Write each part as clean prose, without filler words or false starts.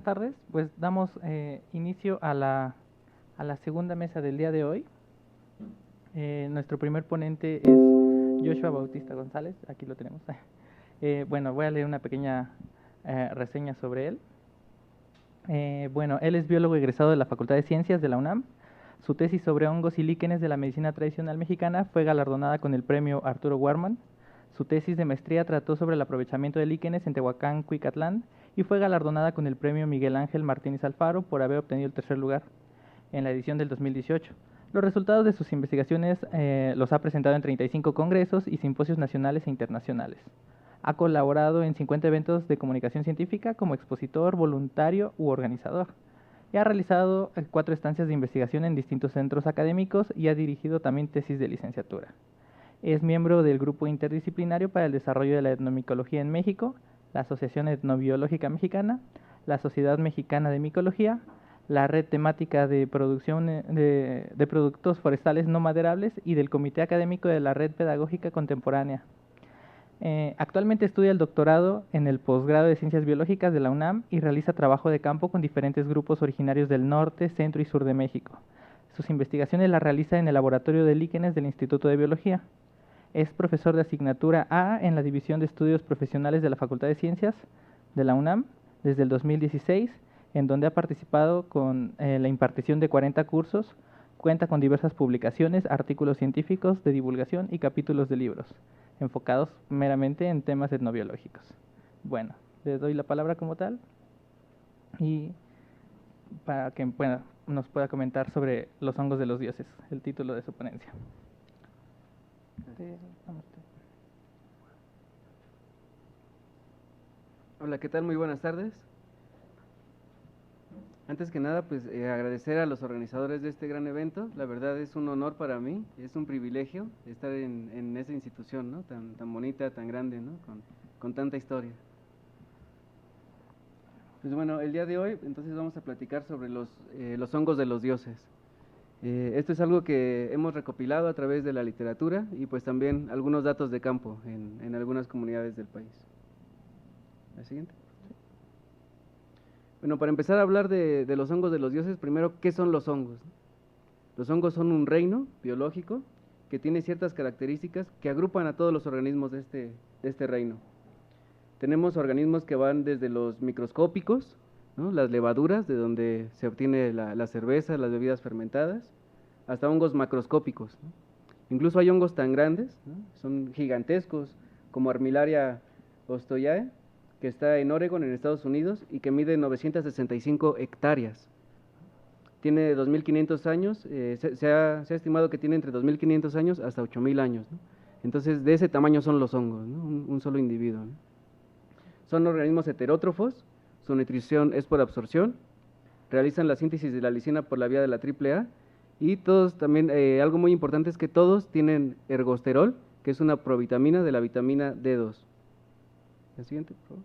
buenas tardes. Pues damos inicio a la segunda mesa del día de hoy. Nuestro primer ponente es Joshua Bautista González, aquí lo tenemos. Bueno, voy a leer una pequeña reseña sobre él. Bueno, él es biólogo egresado de la Facultad de Ciencias de la UNAM. Su tesis sobre hongos y líquenes de la medicina tradicional mexicana fue galardonada con el premio Arturo Warman. Su tesis de maestría trató sobre el aprovechamiento de líquenes en Tehuacán, Cuicatlán, y fue galardonada con el premio Miguel Ángel Martínez Alfaro por haber obtenido el tercer lugar en la edición del 2018. Los resultados de sus investigaciones los ha presentado en 35 congresos y simposios nacionales e internacionales. Ha colaborado en 50 eventos de comunicación científica como expositor, voluntario u organizador. Y ha realizado 4 estancias de investigación en distintos centros académicos y ha dirigido también tesis de licenciatura. Es miembro del Grupo Interdisciplinario para el Desarrollo de la Etnomicología en México, la Asociación Etnobiológica Mexicana, la Sociedad Mexicana de Micología, la Red Temática de Producción de Productos Forestales No Maderables y del Comité Académico de la Red Pedagógica Contemporánea. Actualmente estudia el doctorado en el posgrado de Ciencias Biológicas de la UNAM y realiza trabajo de campo con diferentes grupos originarios del norte, centro y sur de México. Sus investigaciones las realiza en el Laboratorio de Líquenes del Instituto de Biología. Es profesor de asignatura A en la División de Estudios Profesionales de la Facultad de Ciencias de la UNAM desde el 2016, en donde ha participado con la impartición de 40 cursos, cuenta con diversas publicaciones, artículos científicos de divulgación y capítulos de libros, enfocados meramente en temas etnobiológicos. Bueno, le doy la palabra como tal y para que nos pueda comentar sobre los hongos de los dioses, el título de su ponencia. Hola, ¿qué tal? Muy buenas tardes. Antes que nada, pues agradecer a los organizadores de este gran evento. La verdad es un honor para mí, es un privilegio estar en esa institución, ¿no? Tan bonita, tan grande, ¿no? Con tanta historia. Pues bueno, el día de hoy entonces vamos a platicar sobre los hongos de los dioses. Esto es algo que hemos recopilado a través de la literatura y pues también algunos datos de campo en algunas comunidades del país. ¿La siguiente? Bueno, para empezar a hablar de los hongos de los dioses, primero, ¿qué son los hongos? Los hongos son un reino biológico que tiene ciertas características que agrupan a todos los organismos de este reino. Tenemos organismos que van desde los microscópicos, ¿no? Las levaduras, de donde se obtiene la cerveza, las bebidas fermentadas, hasta hongos macroscópicos, ¿no? Incluso hay hongos tan grandes, ¿no? Son gigantescos, como Armillaria ostoyae, que está en Oregon, en Estados Unidos, y que mide 965 hectáreas. Tiene 2.500 años, se ha estimado que tiene entre 2.500 años hasta 8.000 años, ¿no? Entonces, de ese tamaño son los hongos, ¿no? Un solo individuo, ¿no? Son organismos heterótrofos, su nutrición es por absorción, realizan la síntesis de la lisina por la vía de la AAA, y todos también, algo muy importante es que todos tienen ergosterol, que es una provitamina de la vitamina D2. La siguiente, por favor.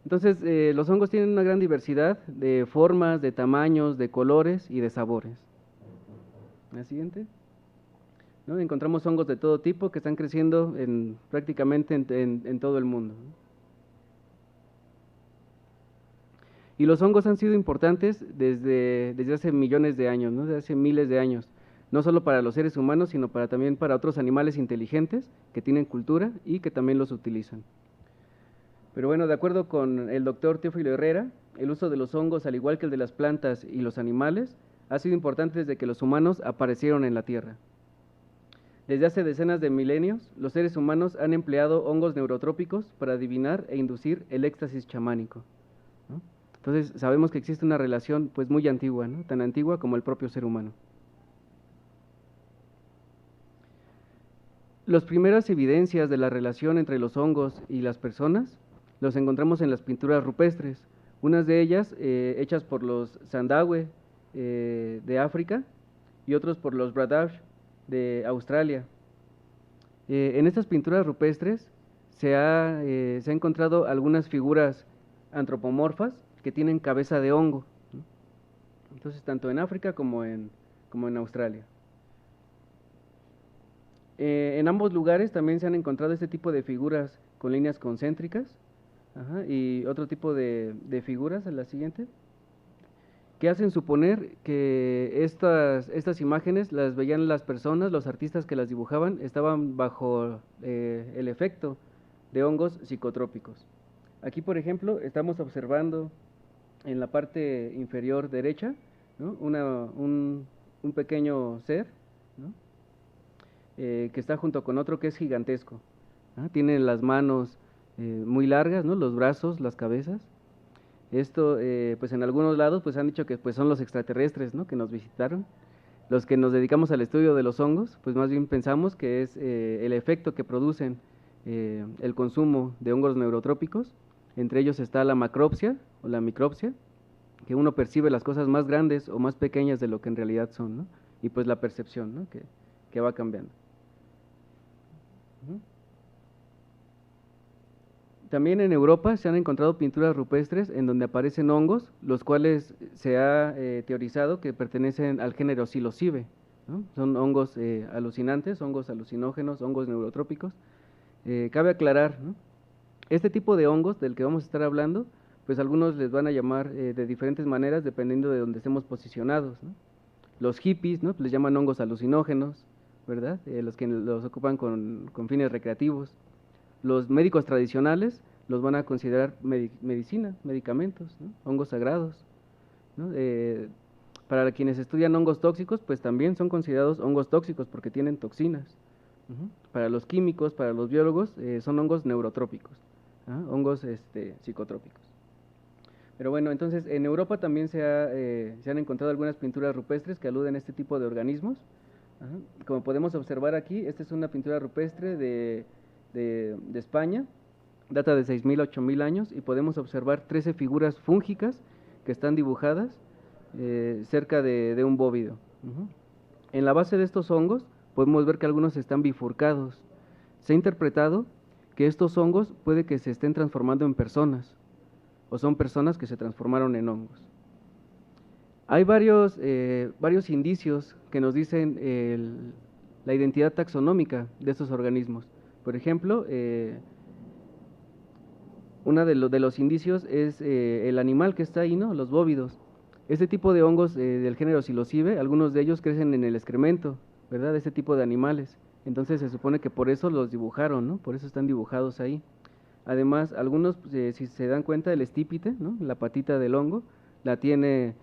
Entonces, los hongos tienen una gran diversidad de formas, de tamaños, de colores y de sabores. La siguiente. ¿No? Encontramos hongos de todo tipo que están creciendo prácticamente en todo el mundo. Y los hongos han sido importantes desde hace millones de años, ¿no? Desde hace miles de años, no solo para los seres humanos, sino también para otros animales inteligentes que tienen cultura y que también los utilizan. Pero bueno, de acuerdo con el doctor Teófilo Herrera, el uso de los hongos, al igual que el de las plantas y los animales, ha sido importante desde que los humanos aparecieron en la Tierra. Desde hace decenas de milenios, los seres humanos han empleado hongos neurotrópicos para adivinar e inducir el éxtasis chamánico, ¿no? Entonces sabemos que existe una relación pues muy antigua, ¿no? Tan antigua como el propio ser humano. Las primeras evidencias de la relación entre los hongos y las personas los encontramos en las pinturas rupestres, unas de ellas hechas por los Sandawe de África y otros por los Bradash de Australia. En estas pinturas rupestres se ha encontrado algunas figuras antropomorfas que tienen cabeza de hongo, ¿no? Entonces, tanto en África como en Australia. En ambos lugares también se han encontrado este tipo de figuras con líneas concéntricas, Ajá, y otro tipo de figuras, en la siguiente, que hacen suponer que estas imágenes las veían las personas, los artistas que las dibujaban, estaban bajo el efecto de hongos psicotrópicos. Aquí, por ejemplo, estamos observando en la parte inferior derecha, ¿no? Un pequeño ser, ¿no? Que está junto con otro que es gigantesco, ¿no? Tiene las manos muy largas, ¿no? Los brazos, las cabezas. Esto, pues en algunos lados, pues han dicho que pues, son los extraterrestres, ¿no? Que nos visitaron. Los que nos dedicamos al estudio de los hongos, pues más bien pensamos que es el efecto que producen el consumo de hongos neurotrópicos. Entre ellos está la macropsia o la micropsia, que uno percibe las cosas más grandes o más pequeñas de lo que en realidad son, ¿no? Y pues la percepción, ¿no? Que va cambiando. También en Europa se han encontrado pinturas rupestres en donde aparecen hongos, los cuales se ha teorizado que pertenecen al género psilocibe, ¿no? Son hongos alucinantes, hongos alucinógenos, hongos neurotrópicos. Cabe aclarar, ¿no? Este tipo de hongos del que vamos a estar hablando, pues algunos les van a llamar de diferentes maneras dependiendo de donde estemos posicionados, ¿no? Los hippies, ¿no? Les llaman hongos alucinógenos, ¿verdad? Los que los ocupan con fines recreativos. Los médicos tradicionales los van a considerar medicina, medicamentos, ¿no? Hongos sagrados, ¿no? Para quienes estudian hongos tóxicos, pues también son considerados hongos tóxicos porque tienen toxinas. Para los químicos, para los biólogos, son hongos neurotrópicos, hongos psicotrópicos. Pero bueno, entonces en Europa también se han encontrado algunas pinturas rupestres que aluden a este tipo de organismos. Como podemos observar aquí, esta es una pintura rupestre de España, data de 6.000 a 8.000 años, y podemos observar 13 figuras fúngicas que están dibujadas cerca de un bóvido. En la base de estos hongos podemos ver que algunos están bifurcados. Se ha interpretado que estos hongos puede que se estén transformando en personas, o son personas que se transformaron en hongos. Hay varios indicios que nos dicen la identidad taxonómica de estos organismos. Por ejemplo, uno de los indicios es el animal que está ahí, ¿no? Los bóvidos. Este tipo de hongos del género psilocibe, algunos de ellos crecen en el excremento, ¿verdad? Este tipo de animales. Entonces se supone que por eso los dibujaron, ¿no? Por eso están dibujados ahí. Además, algunos, si se dan cuenta, el estípite, ¿no? La patita del hongo, la tiene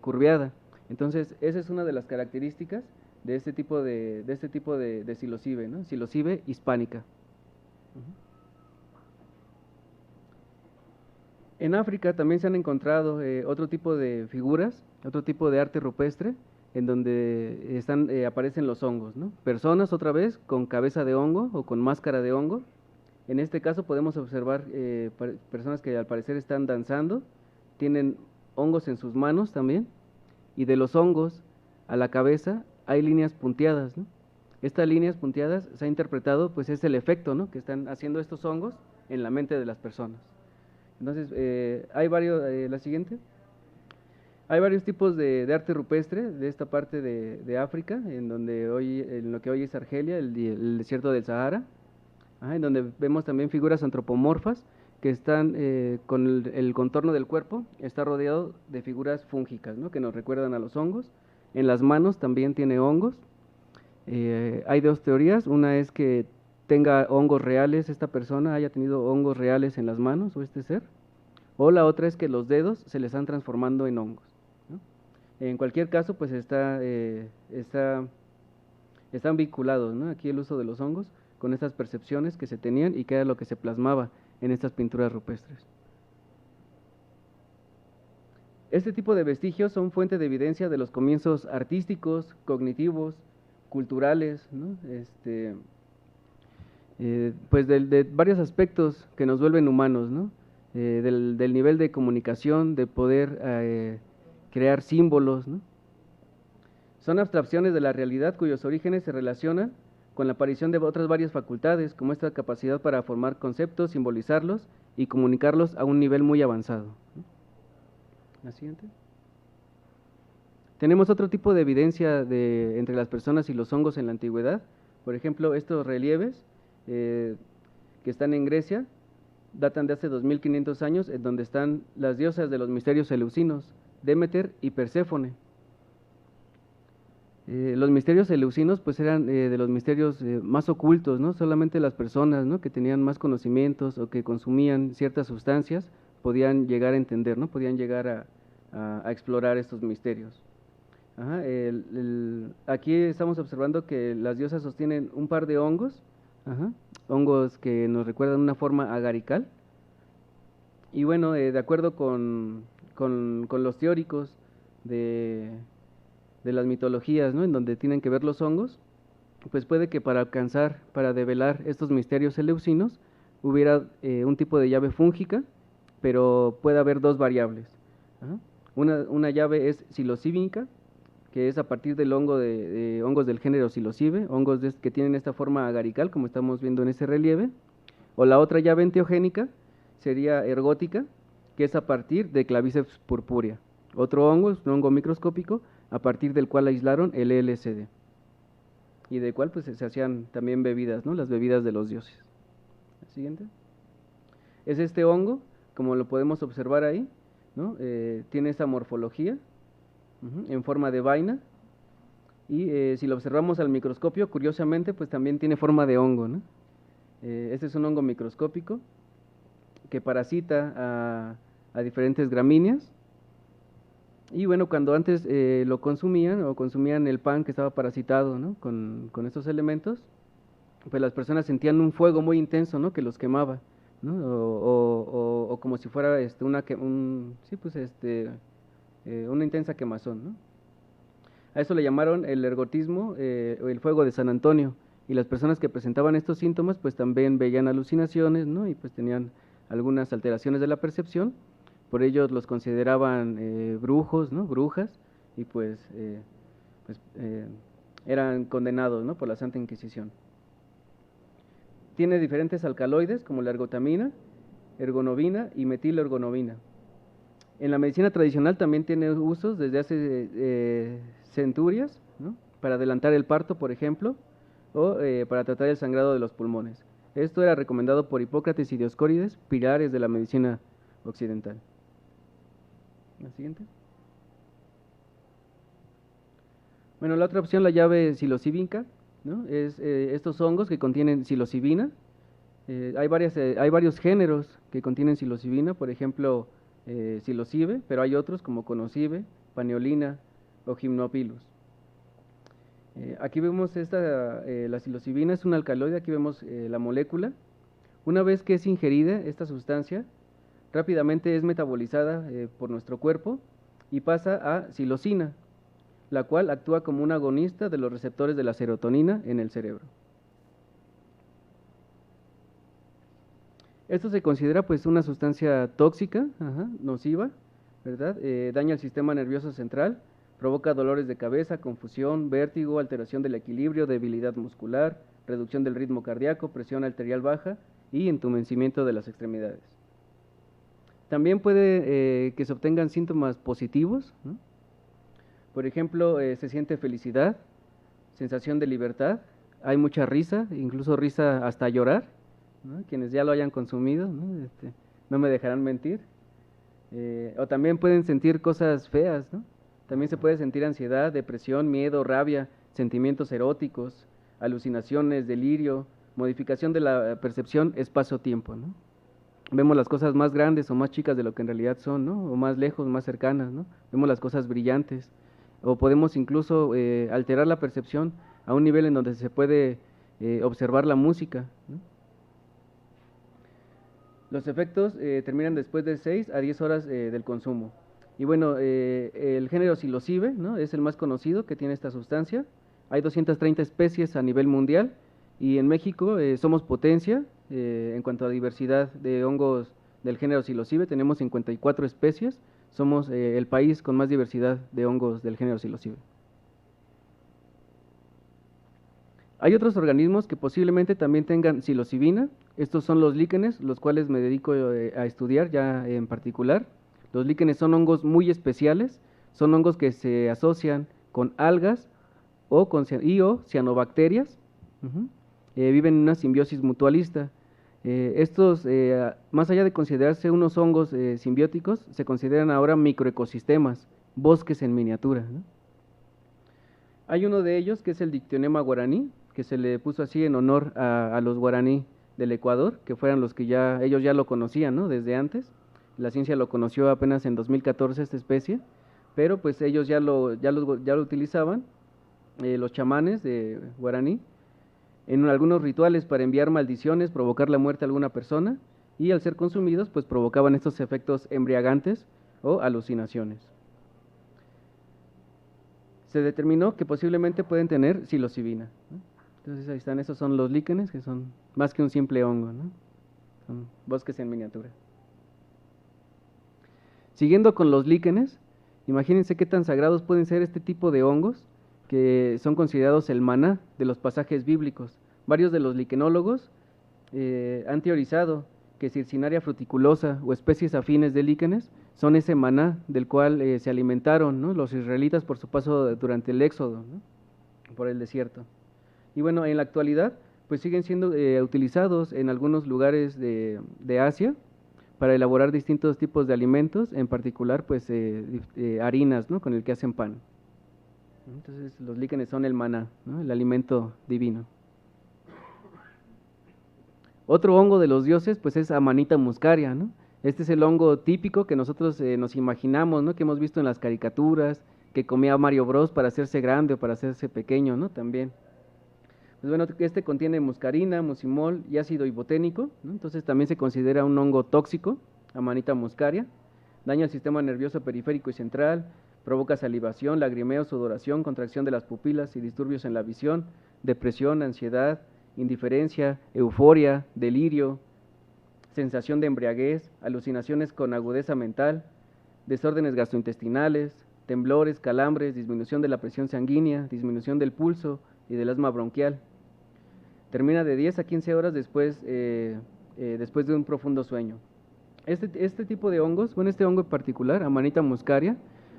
curveada. Entonces, esa es una de las características de este tipo de psilocibe, ¿no? Psilocibe hispánica. En África también se han encontrado otro tipo de figuras, otro tipo de arte rupestre, en donde aparecen los hongos, ¿no? Personas otra vez con cabeza de hongo o con máscara de hongo. En este caso podemos observar personas que al parecer están danzando, tienen hongos en sus manos también, y de los hongos a la cabeza hay líneas punteadas, ¿no? Estas líneas punteadas se ha interpretado, pues es el efecto, ¿no? Que están haciendo estos hongos en la mente de las personas. Entonces, hay varios, la siguiente. Hay varios tipos de arte rupestre de esta parte de África, en lo que hoy es Argelia, el desierto del Sahara, en donde vemos también figuras antropomorfas que están con el contorno del cuerpo, está rodeado de figuras fúngicas, ¿no? Que nos recuerdan a los hongos. En las manos también tiene hongos. Hay dos teorías, una es que tenga hongos reales esta persona, haya tenido hongos reales en las manos o este ser, o la otra es que los dedos se le están transformando en hongos, ¿no? En cualquier caso, pues están vinculados, ¿no? Aquí el uso de los hongos con estas percepciones que se tenían y que era lo que se plasmaba en estas pinturas rupestres. Este tipo de vestigios son fuente de evidencia de los comienzos artísticos, cognitivos, culturales, ¿no? Pues de varios aspectos que nos vuelven humanos, ¿no? Del nivel de comunicación, de poder crear símbolos, ¿no? Son abstracciones de la realidad cuyos orígenes se relacionan con la aparición de otras varias facultades, como esta capacidad para formar conceptos, simbolizarlos y comunicarlos a un nivel muy avanzado. La siguiente. Tenemos otro tipo de evidencia entre las personas y los hongos en la antigüedad. Por ejemplo, estos relieves que están en Grecia, datan de hace 2500 años, en donde están las diosas de los misterios eleusinos, Demeter y Perséfone. Los misterios eleusinos pues eran de los misterios más ocultos, ¿no? Solamente las personas, ¿no?, que tenían más conocimientos o que consumían ciertas sustancias podían llegar a entender, ¿no? Podían llegar a explorar estos misterios. Ajá, aquí estamos observando que las diosas sostienen un par de hongos, ajá, hongos que nos recuerdan una forma agarical. Y bueno, de acuerdo con los teóricos de las mitologías, ¿no?, en donde tienen que ver los hongos, pues puede que para develar estos misterios eleusinos, hubiera un tipo de llave fúngica, pero puede haber dos variables. Ajá. Una llave es psilocíbica, que es a partir del hongo de hongos del género psilocibe, hongos que tienen esta forma agarical, como estamos viendo en ese relieve, o la otra llave enteogénica sería ergótica, que es a partir de Claviceps purpúrea. Otro hongo, es un hongo microscópico, a partir del cual aislaron el LSD, y del cual pues se hacían también bebidas, ¿no?, las bebidas de los dioses. Siguiente. Es este hongo, como lo podemos observar ahí, ¿no? Tiene esa morfología, en forma de vaina, y si lo observamos al microscopio, curiosamente, pues también tiene forma de hongo, ¿no? Este es un hongo microscópico que parasita a diferentes gramíneas, y bueno, cuando antes lo consumían el pan que estaba parasitado, ¿no?, con estos elementos, pues las personas sentían un fuego muy intenso, ¿no?, que los quemaba, ¿no? O como si fuera una intensa quemazón, ¿no? A eso le llamaron el ergotismo o el fuego de San Antonio, y las personas que presentaban estos síntomas pues también veían alucinaciones, ¿no?, y pues tenían algunas alteraciones de la percepción. Por ello los consideraban brujos, ¿no?, brujas, y eran condenados, ¿no?, por la Santa Inquisición. Tiene diferentes alcaloides como la ergotamina, ergonovina y metilergonovina. En la medicina tradicional también tiene usos desde hace centurias, ¿no?, para adelantar el parto, por ejemplo, o para tratar el sangrado de los pulmones. Esto era recomendado por Hipócrates y Dioscórides, pilares de la medicina occidental. La siguiente. Bueno, la otra opción, la llave psilocíbica, ¿no?, es estos hongos que contienen psilocibina. Hay varios géneros que contienen psilocibina, por ejemplo, psilocibe, pero hay otros como conocibe, paneolina o gymnopilus. Aquí vemos la psilocibina es un alcaloide, aquí vemos la molécula. Una vez que es ingerida esta sustancia, rápidamente es metabolizada por nuestro cuerpo y pasa a psilocina, la cual actúa como un agonista de los receptores de la serotonina en el cerebro. Esto se considera pues una sustancia tóxica, nociva, ¿verdad? Daña el sistema nervioso central, provoca dolores de cabeza, confusión, vértigo, alteración del equilibrio, debilidad muscular, reducción del ritmo cardíaco, presión arterial baja y entumecimiento de las extremidades. También puede que se obtengan síntomas positivos, ¿no? Por ejemplo, se siente felicidad, sensación de libertad, hay mucha risa, incluso risa hasta llorar, ¿no? Quienes ya lo hayan consumido, ¿no? No me dejarán mentir. O también pueden sentir cosas feas, ¿no? También se puede sentir ansiedad, depresión, miedo, rabia, sentimientos eróticos, alucinaciones, delirio, modificación de la percepción espacio-tiempo, ¿no? Vemos las cosas más grandes o más chicas de lo que en realidad son, ¿no?, o más lejos, más cercanas, ¿no? Vemos las cosas brillantes, o podemos incluso alterar la percepción a un nivel en donde se puede observar la música, ¿no? Los efectos terminan después de 6 a 10 horas del consumo. Y bueno, el género psilocibe, ¿no?, es el más conocido que tiene esta sustancia. Hay 230 especies a nivel mundial, y en México somos potencia en cuanto a diversidad de hongos del género psilocibe. Tenemos 54 especies, somos el país con más diversidad de hongos del género psilocibe. Hay otros organismos que posiblemente también tengan psilocibina. Estos son los líquenes, los cuales me dedico a estudiar ya en particular. Los líquenes son hongos muy especiales, son hongos que se asocian con algas o cianobacterias. Viven en una simbiosis mutualista. Estos, más allá de considerarse unos hongos simbióticos, se consideran ahora microecosistemas, bosques en miniatura, ¿no? Hay uno de ellos que es el Dictyonema guaraní, que se le puso así en honor a los guaraní del Ecuador, que fueran los que ellos ya lo conocían, ¿no? Desde antes. La ciencia lo conoció apenas en 2014 esta especie, pero pues ellos ya lo utilizaban, los chamanes de guaraní, en algunos rituales para enviar maldiciones, provocar la muerte a alguna persona, y al ser consumidos, pues provocaban estos efectos embriagantes o alucinaciones. Se determinó que posiblemente pueden tener psilocibina, ¿no? Entonces ahí están, esos son los líquenes, que son más que un simple hongo, ¿no? Son bosques en miniatura. Siguiendo con los líquenes, imagínense qué tan sagrados pueden ser este tipo de hongos, que son considerados el maná de los pasajes bíblicos. Varios de los liquenólogos han teorizado que Circinaria fruticulosa o especies afines de líquenes son ese maná del cual se alimentaron, ¿no?, los israelitas por su paso durante el éxodo, ¿no?, por el desierto. Y bueno, en la actualidad pues siguen siendo utilizados en algunos lugares de Asia para elaborar distintos tipos de alimentos, en particular pues harinas, ¿no?, con el que hacen pan. Entonces los líquenes son el maná, ¿no?, el alimento divino. Otro hongo de los dioses pues es Amanita muscaria, ¿no? Este es el hongo típico que nosotros nos imaginamos, ¿no?, que hemos visto en las caricaturas, que comía Mario Bros para hacerse grande o para hacerse pequeño, ¿no?, también. Pues bueno, este contiene muscarina, mucimol y ácido iboténico, ¿no? Entonces también se considera un hongo tóxico, Amanita muscaria. Daña el sistema nervioso periférico y central, provoca salivación, lagrimeo, sudoración, contracción de las pupilas y disturbios en la visión, depresión, ansiedad, indiferencia, euforia, delirio, sensación de embriaguez, alucinaciones con agudeza mental, desórdenes gastrointestinales, temblores, calambres, disminución de la presión sanguínea, disminución del pulso y del asma bronquial. Termina de 10 a 15 horas después de un profundo sueño. Este tipo de hongos, bueno, este hongo en particular, Amanita muscaria,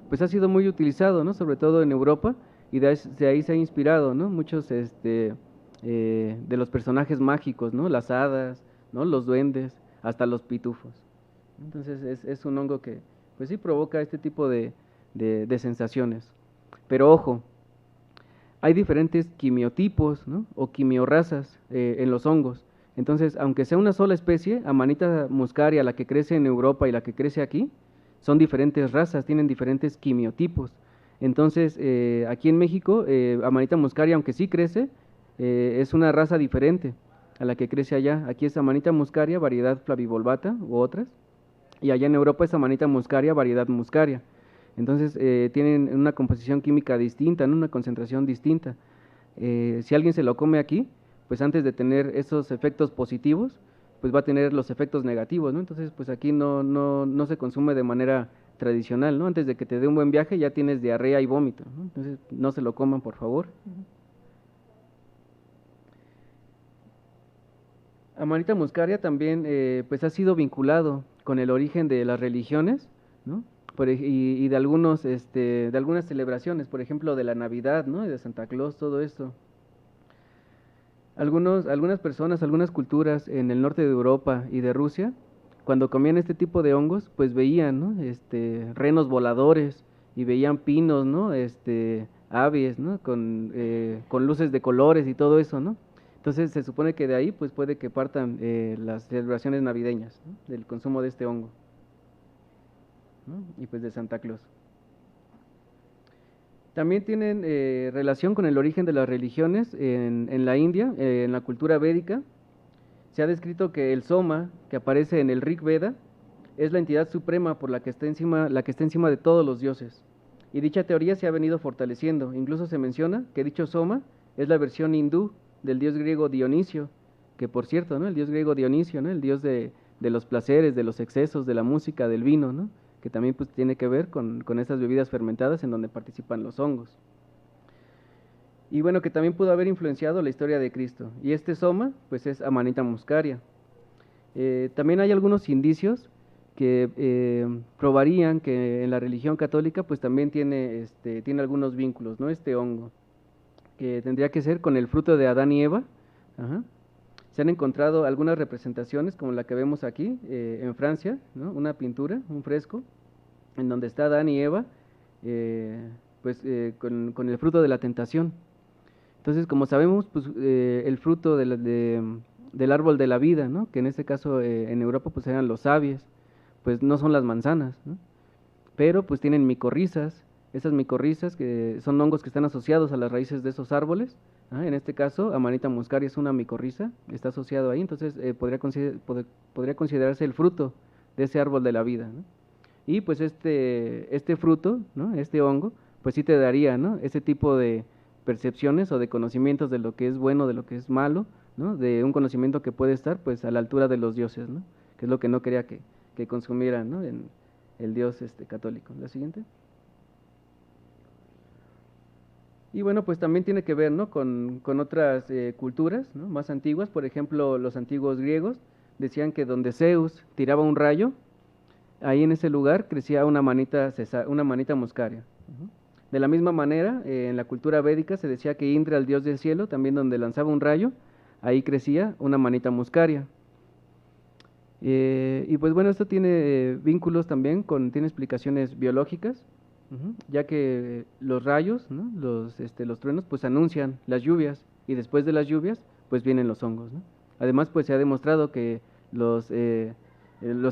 pues ha sido muy utilizado, ¿no?, sobre todo en Europa, y de ahí se ha inspirado, ¿no?, muchos de los personajes mágicos, ¿no?, las hadas, ¿no?, los duendes, hasta los pitufos. Entonces es un hongo que pues sí provoca este tipo de sensaciones. Pero ojo, hay diferentes quimiotipos, ¿no?, o quimiorrazas en los hongos. Entonces, aunque sea una sola especie, Amanita muscaria, la que crece en Europa y la que crece aquí, son diferentes razas, tienen diferentes quimiotipos. Entonces, aquí en México, Amanita muscaria, aunque sí crece, es una raza diferente a la que crece allá. Aquí es Amanita muscaria, variedad flavivolvata u otras, y allá en Europa es Amanita muscaria, variedad muscaria. Entonces tienen una composición química distinta, ¿no?, una concentración distinta. Si alguien se lo come aquí, pues antes de tener esos efectos positivos, pues va a tener los efectos negativos, ¿no? Entonces pues aquí no se consume de manera tradicional, ¿no? Antes de que te dé un buen viaje ya tienes diarrea y vómito, ¿no? Entonces no se lo coman, por favor. Amanita muscaria también pues ha sido vinculado con el origen de las religiones, ¿no?, y de algunas celebraciones, por ejemplo de la Navidad, ¿no?, y de Santa Claus, todo esto. Algunas personas, algunas culturas en el norte de Europa y de Rusia, cuando comían este tipo de hongos, pues veían, ¿no?, renos voladores, y veían pinos, ¿no?, aves, ¿no?, con luces de colores y todo eso, ¿no? Entonces se supone que de ahí pues puede que partan las celebraciones navideñas, ¿no?, del consumo de este hongo, ¿no?, y pues de Santa Claus. También tienen relación con el origen de las religiones en la India, en la cultura védica. Se ha descrito que el Soma, que aparece en el Rig Veda, es la entidad suprema por la que está encima de todos los dioses. Y dicha teoría se ha venido fortaleciendo. Incluso se menciona que dicho Soma es la versión hindú del dios griego Dionisio, que por cierto, ¿no?, el dios griego Dionisio, ¿no?, el dios de los placeres, de los excesos, de la música, del vino, ¿no?, que también pues tiene que ver con esas bebidas fermentadas en donde participan los hongos. Y bueno, que también pudo haber influenciado la historia de Cristo. Y este Soma, pues es Amanita muscaria. También hay algunos indicios que probarían que en la religión católica pues también tiene algunos vínculos, ¿no?, este hongo, que tendría que ser con el fruto de Adán y Eva, ajá, se han encontrado algunas representaciones, como la que vemos aquí, en Francia, ¿no? Una pintura, un fresco, en donde está Adán y Eva, con el fruto de la tentación. Entonces, como sabemos, pues el fruto del árbol de la vida, ¿no? Que en este caso en Europa pues eran los sabies, pues no son las manzanas, ¿no? Pero pues tienen micorrizas, esas micorrizas que son hongos que están asociados a las raíces de esos árboles. En este caso, Amanita muscaria es una micorriza, está asociado ahí, entonces podría considerarse el fruto de ese árbol de la vida, ¿no? Y pues este fruto, ¿no? Este hongo, pues sí te daría, ¿no? Ese tipo de percepciones o de conocimientos de lo que es bueno, de lo que es malo, ¿no? De un conocimiento que puede estar pues a la altura de los dioses, ¿no? Que es lo que no quería que consumieran, ¿no? En el dios católico. La siguiente. Y bueno, pues también tiene que ver, ¿no? con otras culturas, ¿no? Más antiguas. Por ejemplo, los antiguos griegos decían que donde Zeus tiraba un rayo, ahí en ese lugar crecía una manita muscaria. De la misma manera, en la cultura védica se decía que Indra, el dios del cielo, también donde lanzaba un rayo, ahí crecía una manita muscaria. Y pues bueno, esto tiene vínculos también tiene explicaciones biológicas, ya que los rayos, ¿no? Los truenos, pues anuncian las lluvias, y después de las lluvias, pues vienen los hongos, ¿no? Además, pues se ha demostrado que los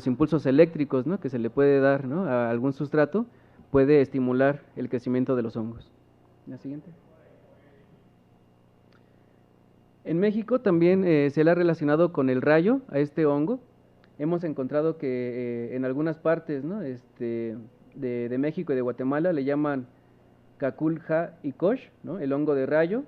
impulsos eléctricos, ¿no? Que se le puede dar, ¿no? A algún sustrato, puede estimular el crecimiento de los hongos. La siguiente. En México también se le ha relacionado con el rayo a este hongo. Hemos encontrado que en algunas partes, ¿no? de México y de Guatemala le llaman Caculja y Kosh, ¿no? El hongo de rayo.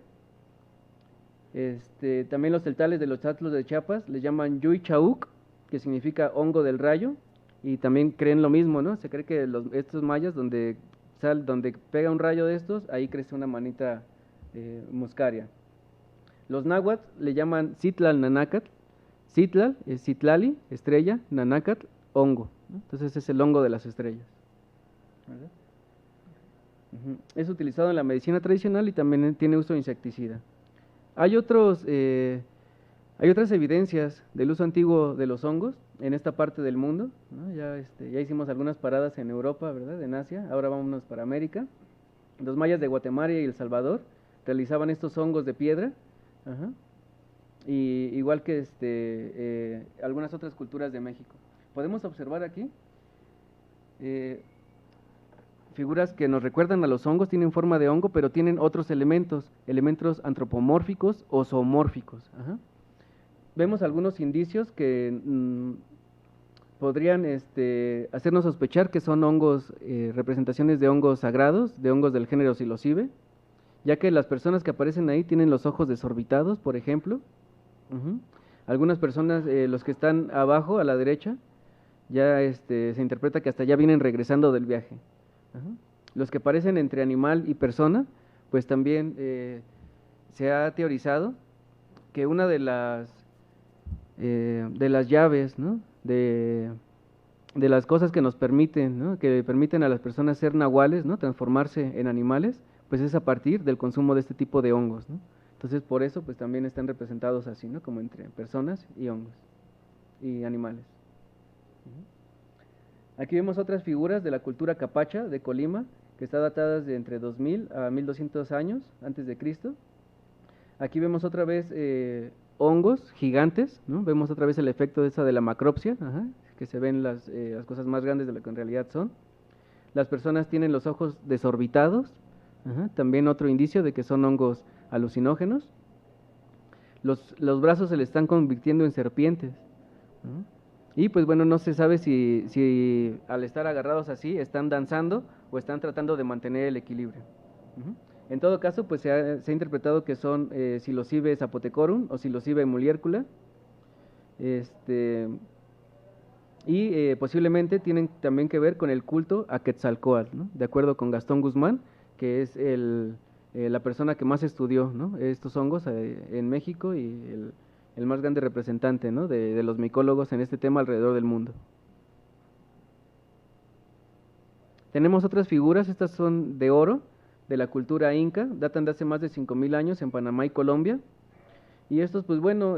También los celtales de los Atlas de Chiapas le llaman Yuy Chauc, que significa hongo del rayo, y también creen lo mismo, ¿no? Se cree que estos mayas, donde pega un rayo de estos, ahí crece una manita muscaria. Los náhuatl le llaman Citlal Nanacatl. Citlal es Citlali, estrella, Nanacatl, hongo, ¿no? Entonces es el hongo de las estrellas. Es utilizado en la medicina tradicional y también tiene uso insecticida. Hay otras evidencias del uso antiguo de los hongos en esta parte del mundo, ¿no? Ya hicimos algunas paradas en Europa, ¿verdad? En Asia, ahora vámonos para América. Los mayas de Guatemala y El Salvador realizaban estos hongos de piedra, y igual que algunas otras culturas de México. Podemos observar aquí figuras que nos recuerdan a los hongos, tienen forma de hongo, pero tienen otros elementos antropomórficos o zoomórficos. Vemos algunos indicios que podrían hacernos sospechar que son hongos, representaciones de hongos sagrados, de hongos del género Psilocybe, ya que las personas que aparecen ahí tienen los ojos desorbitados, por ejemplo. Algunas personas, los que están abajo a la derecha, ya se interpreta que hasta ya vienen regresando del viaje. Los que parecen entre animal y persona, pues también se ha teorizado que una de las llaves, ¿no? de las cosas que nos permiten, ¿no? Que permiten a las personas ser nahuales, ¿no? Transformarse en animales, pues es a partir del consumo de este tipo de hongos, ¿no? Entonces por eso pues también están representados así, ¿no? Como entre personas y hongos y animales. Aquí vemos otras figuras de la cultura capacha de Colima, que está datadas de entre 2000 a 1200 años antes de Cristo. Aquí vemos otra vez hongos gigantes, ¿no? Vemos otra vez el efecto de la macropsia, que se ven las cosas más grandes de lo que en realidad son. Las personas tienen los ojos desorbitados, también otro indicio de que son hongos alucinógenos. Los brazos se le están convirtiendo en serpientes, ¿no? Y pues bueno, no se sabe si al estar agarrados así están danzando o están tratando de mantener el equilibrio. En todo caso, pues se ha interpretado que son Psilocybe zapotecorum o Psilocybe muliércula, y posiblemente tienen también que ver con el culto a Quetzalcóatl, ¿no? De acuerdo con Gastón Guzmán, que es la persona que más estudió, ¿no? Estos hongos en México y el más grande representante, ¿no? de los micólogos en este tema alrededor del mundo. Tenemos otras figuras, estas son de oro, de la cultura inca, datan de hace más de 5000 años en Panamá y Colombia. Y estos, pues bueno,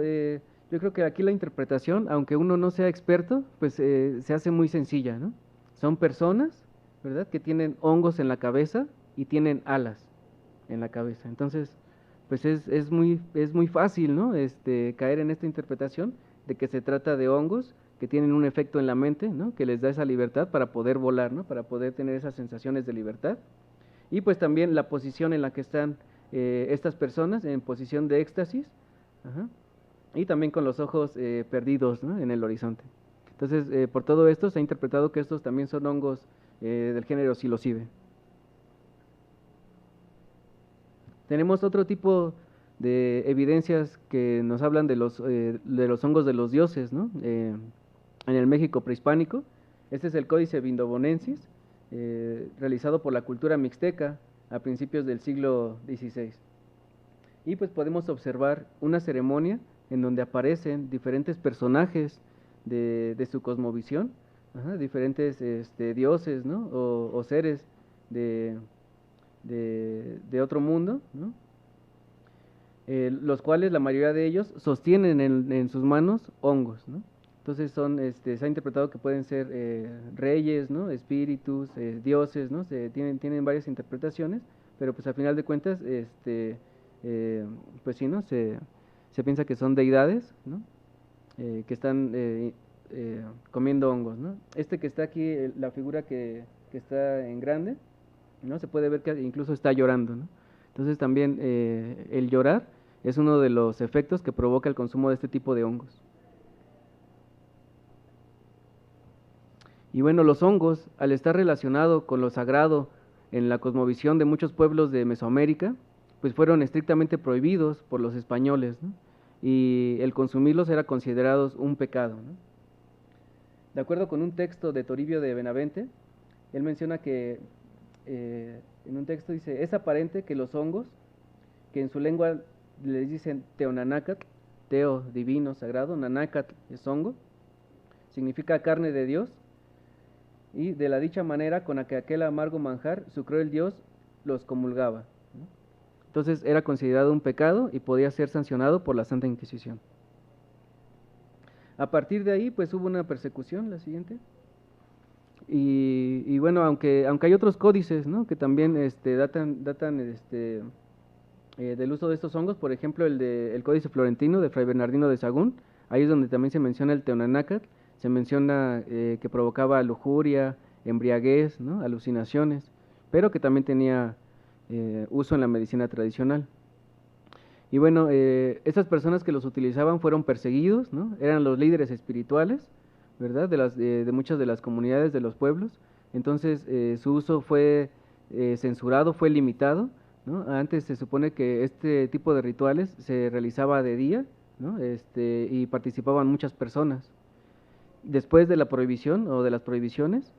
Yo creo que aquí la interpretación, aunque uno no sea experto, pues se hace muy sencilla, ¿no? Son personas, ¿verdad?, que tienen hongos en la cabeza y tienen alas en la cabeza. Entonces, pues es muy fácil, ¿no? Caer en esta interpretación de que se trata de hongos que tienen un efecto en la mente, ¿no?, que les da esa libertad para poder volar, ¿no?, para poder tener esas sensaciones de libertad. Y pues también la posición en la que están estas personas, en posición de éxtasis, ajá, y también con los ojos perdidos, ¿no?, en el horizonte. Entonces, por todo esto se ha interpretado que estos también son hongos del género psilocibe. Tenemos otro tipo de evidencias que nos hablan de los hongos de los dioses, ¿no? En el México prehispánico. Este es el Códice Vindobonensis, realizado por la cultura mixteca a principios del siglo XVI. Y pues podemos observar una ceremonia en donde aparecen diferentes personajes de su cosmovisión, ajá, diferentes dioses, ¿no?, o seres de, de otro mundo, ¿no?, los cuales la mayoría de ellos sostienen en sus manos hongos, ¿no? Entonces se ha interpretado que pueden ser reyes, ¿no?, espíritus, dioses, ¿no? Tienen varias interpretaciones, pero pues al final de cuentas, pues sí, ¿no? Se piensa que son deidades, ¿no?, que están comiendo hongos, ¿no? Que está aquí, la figura que está en grande, ¿no?, se puede ver que incluso está llorando, ¿no? Entonces también el llorar es uno de los efectos que provoca el consumo de este tipo de hongos. Y bueno, los hongos, al estar relacionado con lo sagrado en la cosmovisión de muchos pueblos de Mesoamérica, pues fueron estrictamente prohibidos por los españoles, ¿no?, y el consumirlos era considerado un pecado, ¿no? De acuerdo con un texto de Toribio de Benavente, él menciona que en un texto dice: es aparente que los hongos, que en su lengua les dicen teonanácatl, teo divino, sagrado, nanácatl es hongo, significa carne de Dios, y de la dicha manera con la que aquel amargo manjar su cruel Dios los comulgaba, ¿no? Entonces era considerado un pecado y podía ser sancionado por la Santa Inquisición. A partir de ahí, pues hubo una persecución, la siguiente. Y bueno, aunque hay otros códices, ¿no?, que también datan del uso de estos hongos, por ejemplo el Códice Florentino de Fray Bernardino de Sahagún, ahí es donde también se menciona el teonanácatl, se menciona que provocaba lujuria, embriaguez, ¿no?, alucinaciones, pero que también tenía uso en la medicina tradicional. Y bueno, estas personas que los utilizaban fueron perseguidos, ¿no?, eran los líderes espirituales, ¿verdad?, de muchas de las comunidades de los pueblos. Entonces su uso fue censurado, fue limitado, ¿no? Antes se supone que este tipo de rituales se realizaba de día, ¿no?, y participaban muchas personas. Después de la prohibición o de las prohibiciones,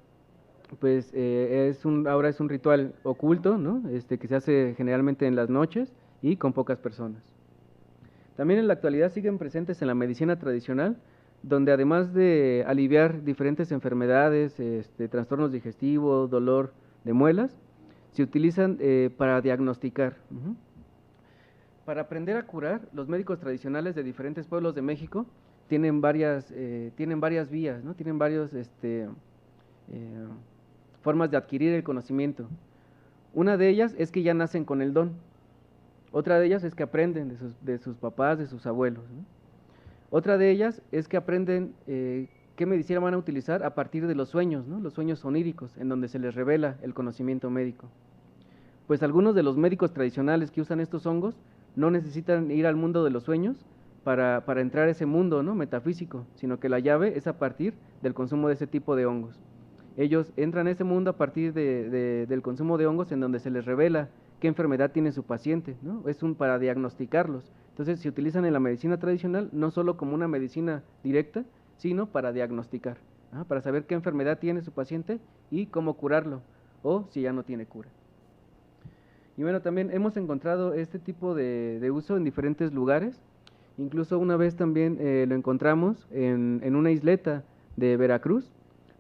pues ahora es un ritual oculto, ¿no?, que se hace generalmente en las noches y con pocas personas. También en la actualidad siguen presentes en la medicina tradicional, donde además de aliviar diferentes enfermedades, trastornos digestivos, dolor de muelas, se utilizan para diagnosticar. Para aprender a curar, los médicos tradicionales de diferentes pueblos de México tienen varias vías, ¿no?, tienen varias formas de adquirir el conocimiento. Una de ellas es que ya nacen con el don. Otra de ellas es que aprenden de sus papás, de sus abuelos, ¿no? Otra de ellas es que aprenden qué medicina van a utilizar a partir de los sueños, ¿no?, los sueños oníricos, en donde se les revela el conocimiento médico. Pues algunos de los médicos tradicionales que usan estos hongos no necesitan ir al mundo de los sueños para entrar a ese mundo, ¿no?, metafísico, sino que la llave es a partir del consumo de ese tipo de hongos. Ellos entran a ese mundo a partir del consumo de hongos, en donde se les revela qué enfermedad tiene su paciente, ¿no? Para diagnosticarlos. Entonces se utilizan en la medicina tradicional no solo como una medicina directa, sino para diagnosticar, ¿no?, para saber qué enfermedad tiene su paciente y cómo curarlo, o si ya no tiene cura. Y bueno, también hemos encontrado este tipo de uso en diferentes lugares. Incluso una vez también lo encontramos en una isleta de Veracruz,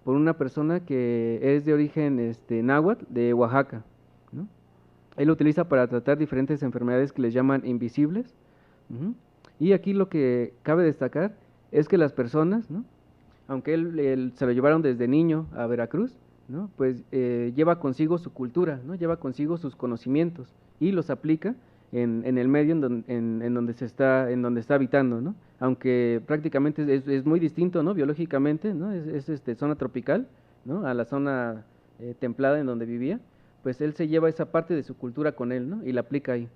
por una persona que es de origen náhuatl, de Oaxaca, ¿no? Él lo utiliza para tratar diferentes enfermedades que les llaman invisibles. Y aquí lo que cabe destacar es que las personas, ¿no? Aunque él se lo llevaron desde niño a Veracruz, ¿no? Pues lleva consigo su cultura, ¿no? Lleva consigo sus conocimientos y los aplica en el medio en donde está habitando, ¿no? Aunque prácticamente es muy distinto, ¿no? Biológicamente, ¿no? Zona tropical, ¿no? A la zona templada en donde vivía, pues él se lleva esa parte de su cultura con él, ¿no? Y la aplica ahí.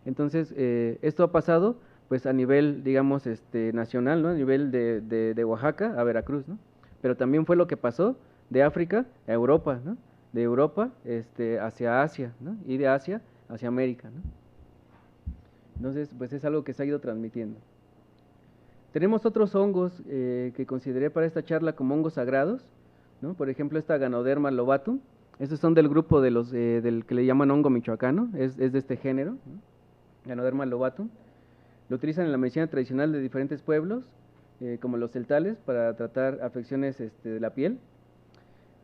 Entonces, esto ha pasado pues a nivel, digamos, nacional, ¿no? A nivel de Oaxaca a Veracruz, ¿no? Pero también fue lo que pasó de África a Europa, ¿no? De Europa hacia Asia, ¿no? Y de Asia hacia América, ¿no? Entonces, pues es algo que se ha ido transmitiendo. Tenemos otros hongos que consideré para esta charla como hongos sagrados, ¿no? Por ejemplo, esta Ganoderma lobatum. Estos son del grupo de del que le llaman hongo michoacano, es de este género, ¿no? Ganoderma lobatum. Lo utilizan en la medicina tradicional de diferentes pueblos, como los celtales, para tratar afecciones de la piel.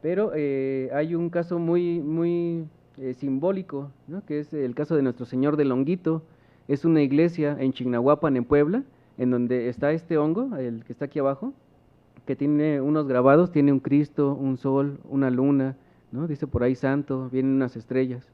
Pero hay un caso muy simbólico, ¿no? Que es el caso de Nuestro Señor del Honguito. Es una iglesia en Chignahuapan, en Puebla, en donde está este hongo, el que está aquí abajo, que tiene unos grabados, tiene un Cristo, un sol, una luna, ¿no? Dice por ahí santo, vienen unas estrellas.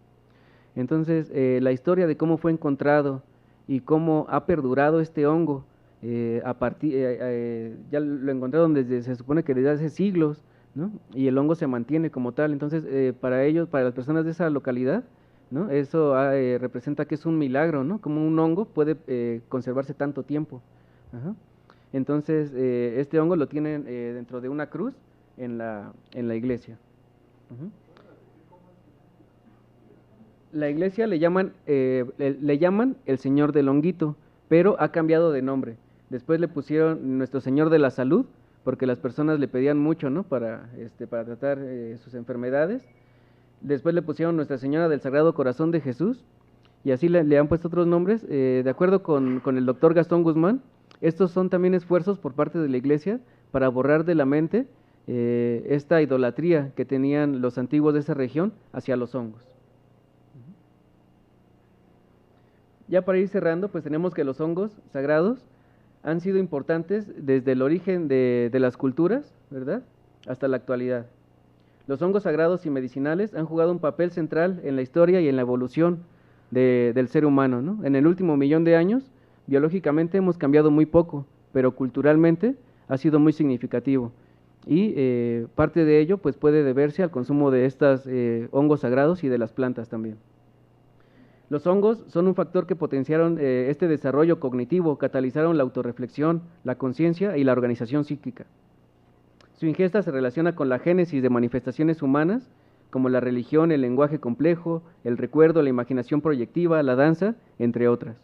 Entonces, la historia de cómo fue encontrado y cómo ha perdurado este hongo, ya lo encontraron se supone que desde hace siglos, ¿no? Y el hongo se mantiene como tal. Entonces, para ellos, para las personas de esa localidad, ¿no? Eso representa que es un milagro, ¿no? Como un hongo puede conservarse tanto tiempo. Ajá. Entonces, este hongo lo tienen dentro de una cruz en la iglesia. Uh-huh. La iglesia le llaman el Señor del Honguito, pero ha cambiado de nombre. Después le pusieron Nuestro Señor de la Salud, porque las personas le pedían mucho, ¿no? Para tratar sus enfermedades. Después le pusieron Nuestra Señora del Sagrado Corazón de Jesús, y así le han puesto otros nombres. De acuerdo con el doctor Gastón Guzmán, estos son también esfuerzos por parte de la iglesia para borrar de la mente esta idolatría que tenían los antiguos de esa región hacia los hongos. Ya para ir cerrando, pues tenemos que los hongos sagrados han sido importantes desde el origen de las culturas, ¿verdad?, hasta la actualidad. Los hongos sagrados y medicinales han jugado un papel central en la historia y en la evolución del ser humano, ¿no? En el último 1.000.000 de años, biológicamente hemos cambiado muy poco, pero culturalmente ha sido muy significativo. Y parte de ello pues puede deberse al consumo de estos hongos sagrados y de las plantas también. Los hongos son un factor que potenciaron este desarrollo cognitivo, catalizaron la autorreflexión, la conciencia y la organización psíquica. Su ingesta se relaciona con la génesis de manifestaciones humanas, como la religión, el lenguaje complejo, el recuerdo, la imaginación proyectiva, la danza, entre otras.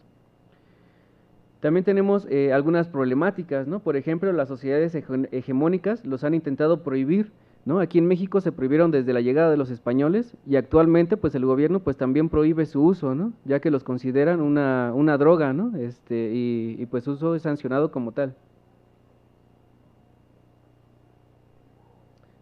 También tenemos algunas problemáticas, ¿no? Por ejemplo, las sociedades hegemónicas los han intentado prohibir, ¿no? Aquí en México se prohibieron desde la llegada de los españoles y actualmente pues el gobierno pues también prohíbe su uso, ¿no? Ya que los consideran una droga, ¿no? Y pues su uso es sancionado como tal.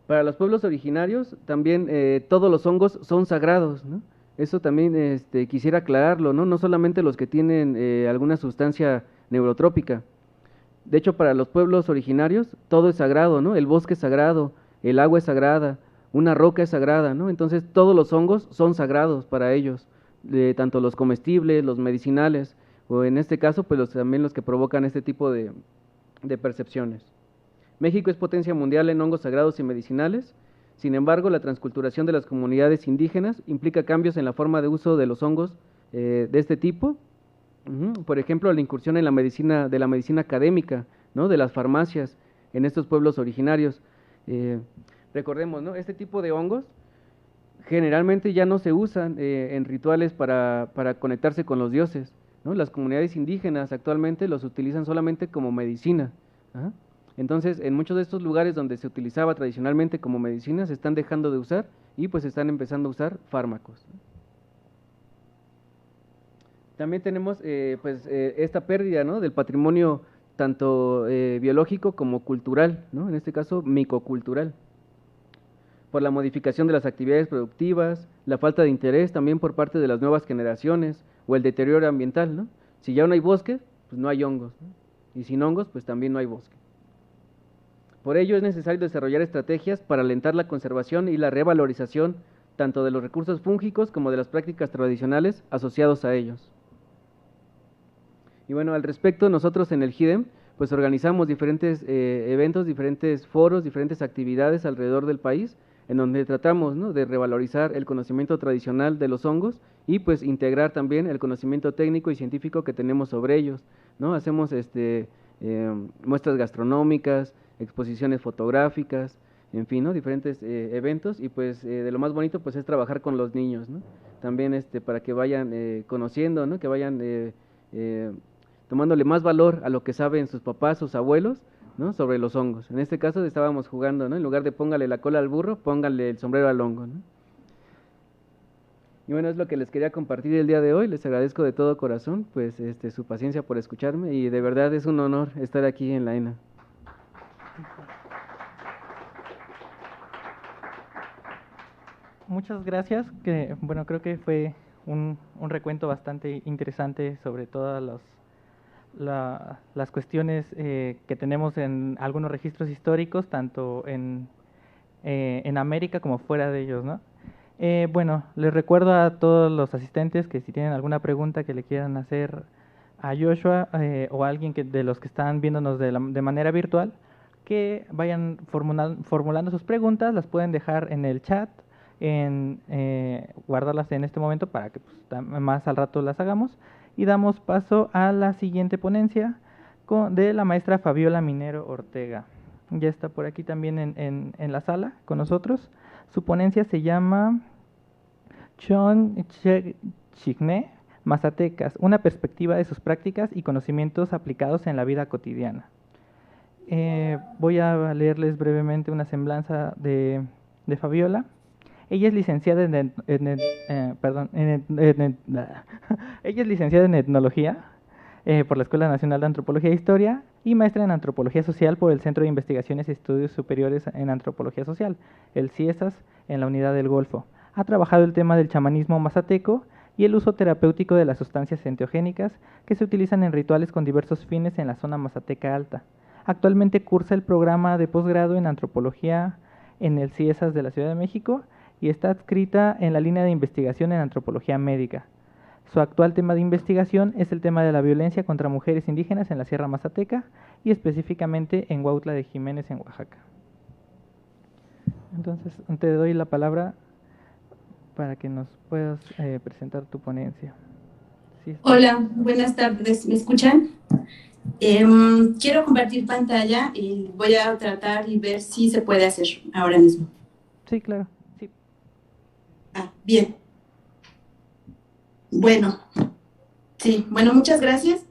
Para los pueblos originarios también todos los hongos son sagrados, ¿no? Eso también quisiera aclararlo, ¿no? No solamente los que tienen alguna sustancia neurotrópica. De hecho, para los pueblos originarios todo es sagrado, ¿no? El bosque es sagrado, el agua es sagrada, una roca es sagrada, ¿no? Entonces todos los hongos son sagrados para ellos, tanto los comestibles, los medicinales, o en este caso, pues también los que provocan este tipo de percepciones. México es potencia mundial en hongos sagrados y medicinales. Sin embargo, la transculturación de las comunidades indígenas implica cambios en la forma de uso de los hongos de este tipo. Por ejemplo, la incursión en la medicina académica, ¿no? De las farmacias en estos pueblos originarios. Recordemos, ¿no? Este tipo de hongos generalmente ya no se usan en rituales para conectarse con los dioses, ¿no? Las comunidades indígenas actualmente los utilizan solamente como medicina. Ajá. Entonces, en muchos de estos lugares donde se utilizaba tradicionalmente como medicina, se están dejando de usar y pues están empezando a usar fármacos. También tenemos esta pérdida, ¿no? Del patrimonio tanto biológico como cultural, ¿no? En este caso, micocultural. Por la modificación de las actividades productivas, la falta de interés también por parte de las nuevas generaciones o el deterioro ambiental, ¿no? Si ya no hay bosque, pues no hay hongos, ¿no? Y sin hongos, pues también no hay bosque. Por ello es necesario desarrollar estrategias para alentar la conservación y la revalorización tanto de los recursos fúngicos como de las prácticas tradicionales asociados a ellos. Y bueno, al respecto, nosotros en el GIDEM, pues organizamos diferentes eventos, diferentes foros, diferentes actividades alrededor del país, en donde tratamos, ¿no?, de revalorizar el conocimiento tradicional de los hongos y pues integrar también el conocimiento técnico y científico que tenemos sobre ellos, ¿no? Hacemos muestras gastronómicas, exposiciones fotográficas, en fin, ¿no?, diferentes eventos, y pues de lo más bonito pues es trabajar con los niños, ¿no? También para que vayan conociendo, ¿no?, que vayan tomándole más valor a lo que saben sus papás, sus abuelos, ¿no?, sobre los hongos. En este caso estábamos jugando, ¿no?, en lugar de póngale la cola al burro, póngale el sombrero al hongo, ¿no? Y bueno, es lo que les quería compartir el día de hoy. Les agradezco de todo corazón pues su paciencia por escucharme, y de verdad es un honor estar aquí en la ENA. Muchas gracias, que bueno, creo que fue un recuento bastante interesante sobre todas las cuestiones que tenemos en algunos registros históricos, tanto en América como fuera de ellos, ¿no? Bueno, les recuerdo a todos los asistentes que si tienen alguna pregunta que le quieran hacer a Joshua o a alguien de los que están viéndonos de manera virtual, que vayan formulando sus preguntas, las pueden dejar en el chat, guardarlas en este momento para que pues, más al rato las hagamos, y damos paso a la siguiente ponencia de la maestra Fabiola Minero Ortega. Ya está por aquí también en la sala con nosotros. Su ponencia se llama Chigné, Mazatecas, una perspectiva de sus prácticas y conocimientos aplicados en la vida cotidiana. Voy a leerles brevemente una semblanza de Fabiola. Ella es licenciada ella es licenciada en etnología por la Escuela Nacional de Antropología e Historia y maestra en antropología social por el Centro de Investigaciones y Estudios Superiores en Antropología Social, el CIESAS, en la Unidad del Golfo. Ha trabajado el tema del chamanismo mazateco y el uso terapéutico de las sustancias enteogénicas que se utilizan en rituales con diversos fines en la zona mazateca alta. Actualmente cursa el programa de posgrado en antropología en el CIESAS de la Ciudad de México y está adscrita en la línea de investigación en antropología médica. Su actual tema de investigación es el tema de la violencia contra mujeres indígenas en la Sierra Mazateca y específicamente en Huautla de Jiménez, en Oaxaca. Entonces, te doy la palabra para que nos puedas presentar tu ponencia. ¿Sí? Hola, buenas tardes, ¿me escuchan? Quiero compartir pantalla y voy a tratar y ver si se puede hacer ahora mismo. Sí, claro. Sí. Bien. Bueno, sí, bueno, muchas gracias.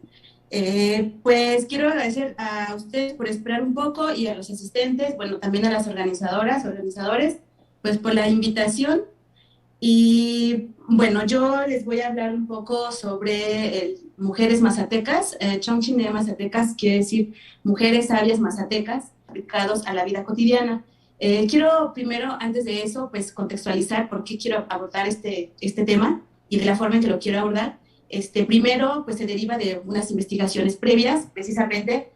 Pues quiero agradecer a ustedes por esperar un poco y a los asistentes, bueno, también a las organizadores, pues por la invitación. Y bueno, yo les voy a hablar un poco sobre mujeres mazatecas. Chongchine mazatecas quiere decir mujeres sabias mazatecas aplicados a la vida cotidiana. Quiero primero, antes de eso, pues contextualizar por qué quiero abordar este tema y de la forma en que lo quiero abordar. Primero, pues se deriva de unas investigaciones previas, precisamente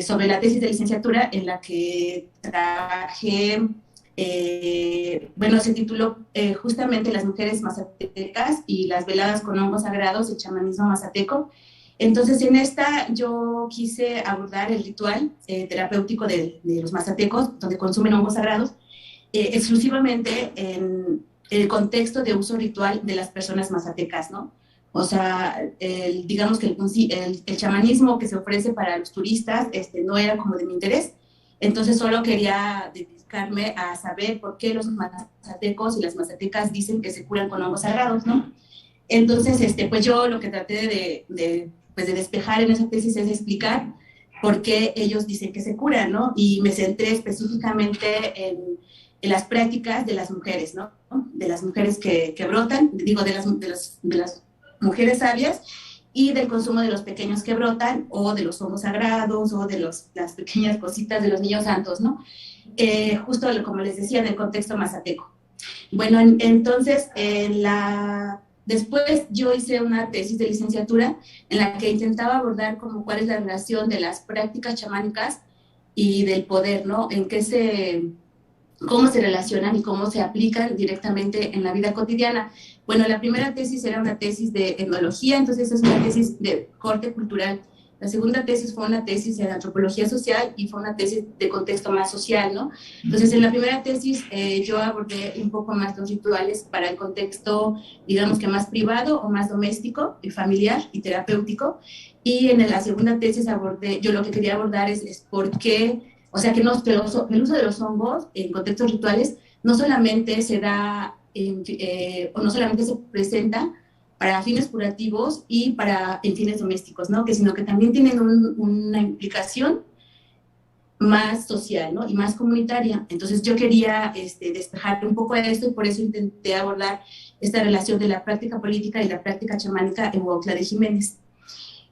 sobre la tesis de licenciatura en la que trabajé. Bueno, se tituló justamente Las mujeres mazatecas y las veladas con hongos sagrados, el chamanismo mazateco. Entonces, en esta yo quise abordar el ritual terapéutico de los mazatecos, donde consumen hongos sagrados, exclusivamente en el contexto de uso ritual de las personas mazatecas, ¿no? O sea, digamos que el chamanismo que se ofrece para los turistas no era como de mi interés. Entonces solo quería dedicarme a saber por qué los mazatecos y las mazatecas dicen que se curan con hongos sagrados, ¿no? Entonces, pues yo lo que traté de despejar en esa tesis es explicar por qué ellos dicen que se curan, ¿no? Y me centré específicamente en las prácticas de las mujeres, ¿no? De las mujeres que brotan, digo, de las mujeres sabias, y del consumo de los pequeños que brotan, o de los hongos sagrados, o de las pequeñas cositas de los niños santos, ¿no? Justo como les decía, en el contexto mazateco. Bueno, entonces, Después yo hice una tesis de licenciatura en la que intentaba abordar como cuál es la relación de las prácticas chamánicas y del poder, ¿no? Cómo se relacionan y cómo se aplican directamente en la vida cotidiana. Bueno, la primera tesis era una tesis de etnología, entonces es una tesis de corte cultural. La segunda tesis fue una tesis de antropología social y fue una tesis de contexto más social, ¿no? Entonces, en la primera tesis yo abordé un poco más los rituales para el contexto, digamos que más privado o más doméstico, y familiar y terapéutico. Y en la segunda tesis yo lo que quería abordar es por qué, o sea, que el uso de los hongos en contextos rituales no solamente se da, o no solamente se presenta para fines curativos y en fines domésticos, ¿no? Sino que también tienen una implicación más social, ¿no? Y más comunitaria. Entonces yo quería despejar un poco de esto y por eso intenté abordar esta relación de la práctica política y la práctica chamánica en Huautla de Jiménez.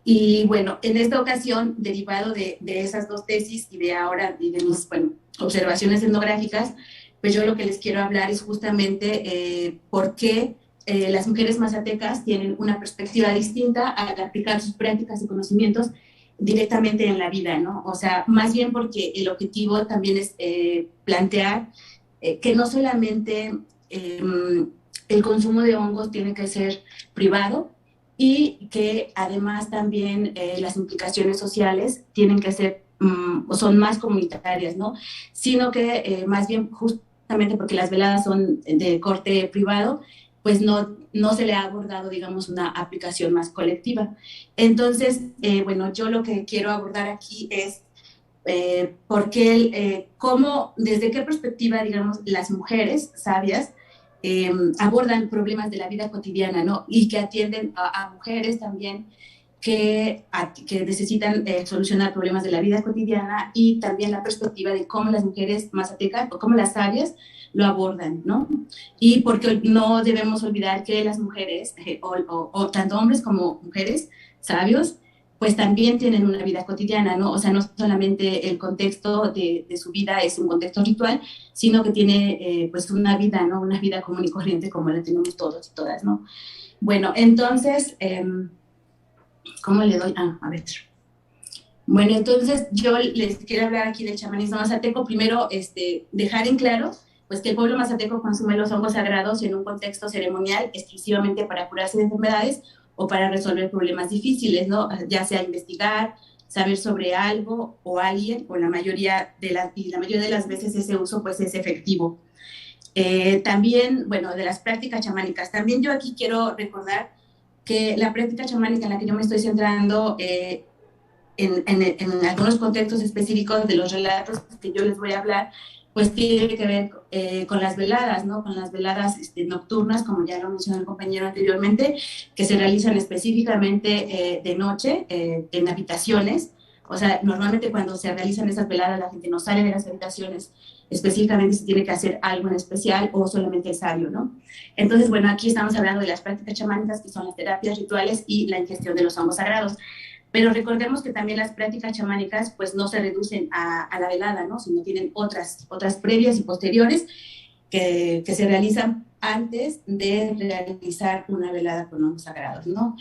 Y bueno, en esta ocasión, derivado de esas dos tesis y de mis observaciones etnográficas, pues yo lo que les quiero hablar es justamente por qué las mujeres mazatecas tienen una perspectiva distinta al aplicar sus prácticas y conocimientos directamente en la vida, ¿no? O sea, más bien porque el objetivo también es plantear que no solamente el consumo de hongos tiene que ser privado, y que además también las implicaciones sociales tienen que ser, o son más comunitarias, ¿no? Sino que más bien justamente porque las veladas son de corte privado, pues no se le ha abordado, digamos, una aplicación más colectiva. Entonces, bueno, yo lo que quiero abordar aquí es desde qué perspectiva, digamos, las mujeres sabias abordan problemas de la vida cotidiana, ¿no? Y que atienden a mujeres también que necesitan solucionar problemas de la vida cotidiana, y también la perspectiva de cómo las mujeres mazatecas o cómo las sabias lo abordan, ¿no? Y porque no debemos olvidar que las mujeres, o tanto hombres como mujeres sabios, pues también tienen una vida cotidiana, ¿no? O sea, no solamente el contexto de su vida es un contexto ritual, sino que tiene pues una vida, ¿no? Una vida común y corriente como la tenemos todos y todas, ¿no? Bueno, entonces, ¿cómo le doy? A ver. Bueno, entonces yo les quiero hablar aquí del chamanismo mazateco. Primero, dejar en claro pues que el pueblo mazateco consume los hongos sagrados en un contexto ceremonial exclusivamente para curarse de enfermedades o para resolver problemas difíciles, ¿no? Ya sea investigar, saber sobre algo o alguien, o la mayoría de las veces ese uso pues es efectivo. También, bueno, de las prácticas chamánicas. También yo aquí quiero recordar que la práctica chamánica en la que yo me estoy centrando en algunos contextos específicos de los relatos que yo les voy a hablar, pues tiene que ver con las veladas, ¿no? Con las veladas nocturnas, como ya lo mencionó el compañero anteriormente, que se realizan específicamente de noche en habitaciones. O sea, normalmente cuando se realizan esas veladas la gente no sale de las habitaciones, específicamente si tiene que hacer algo en especial o solamente es sabio, ¿no? Entonces, bueno, aquí estamos hablando de las prácticas chamánicas, que son las terapias rituales y la ingestión de los hongos sagrados. Pero recordemos que también las prácticas chamánicas pues no se reducen a la velada, ¿no? Sino tienen otras previas y posteriores que se realizan antes de realizar una velada con hongos sagrados, ¿no?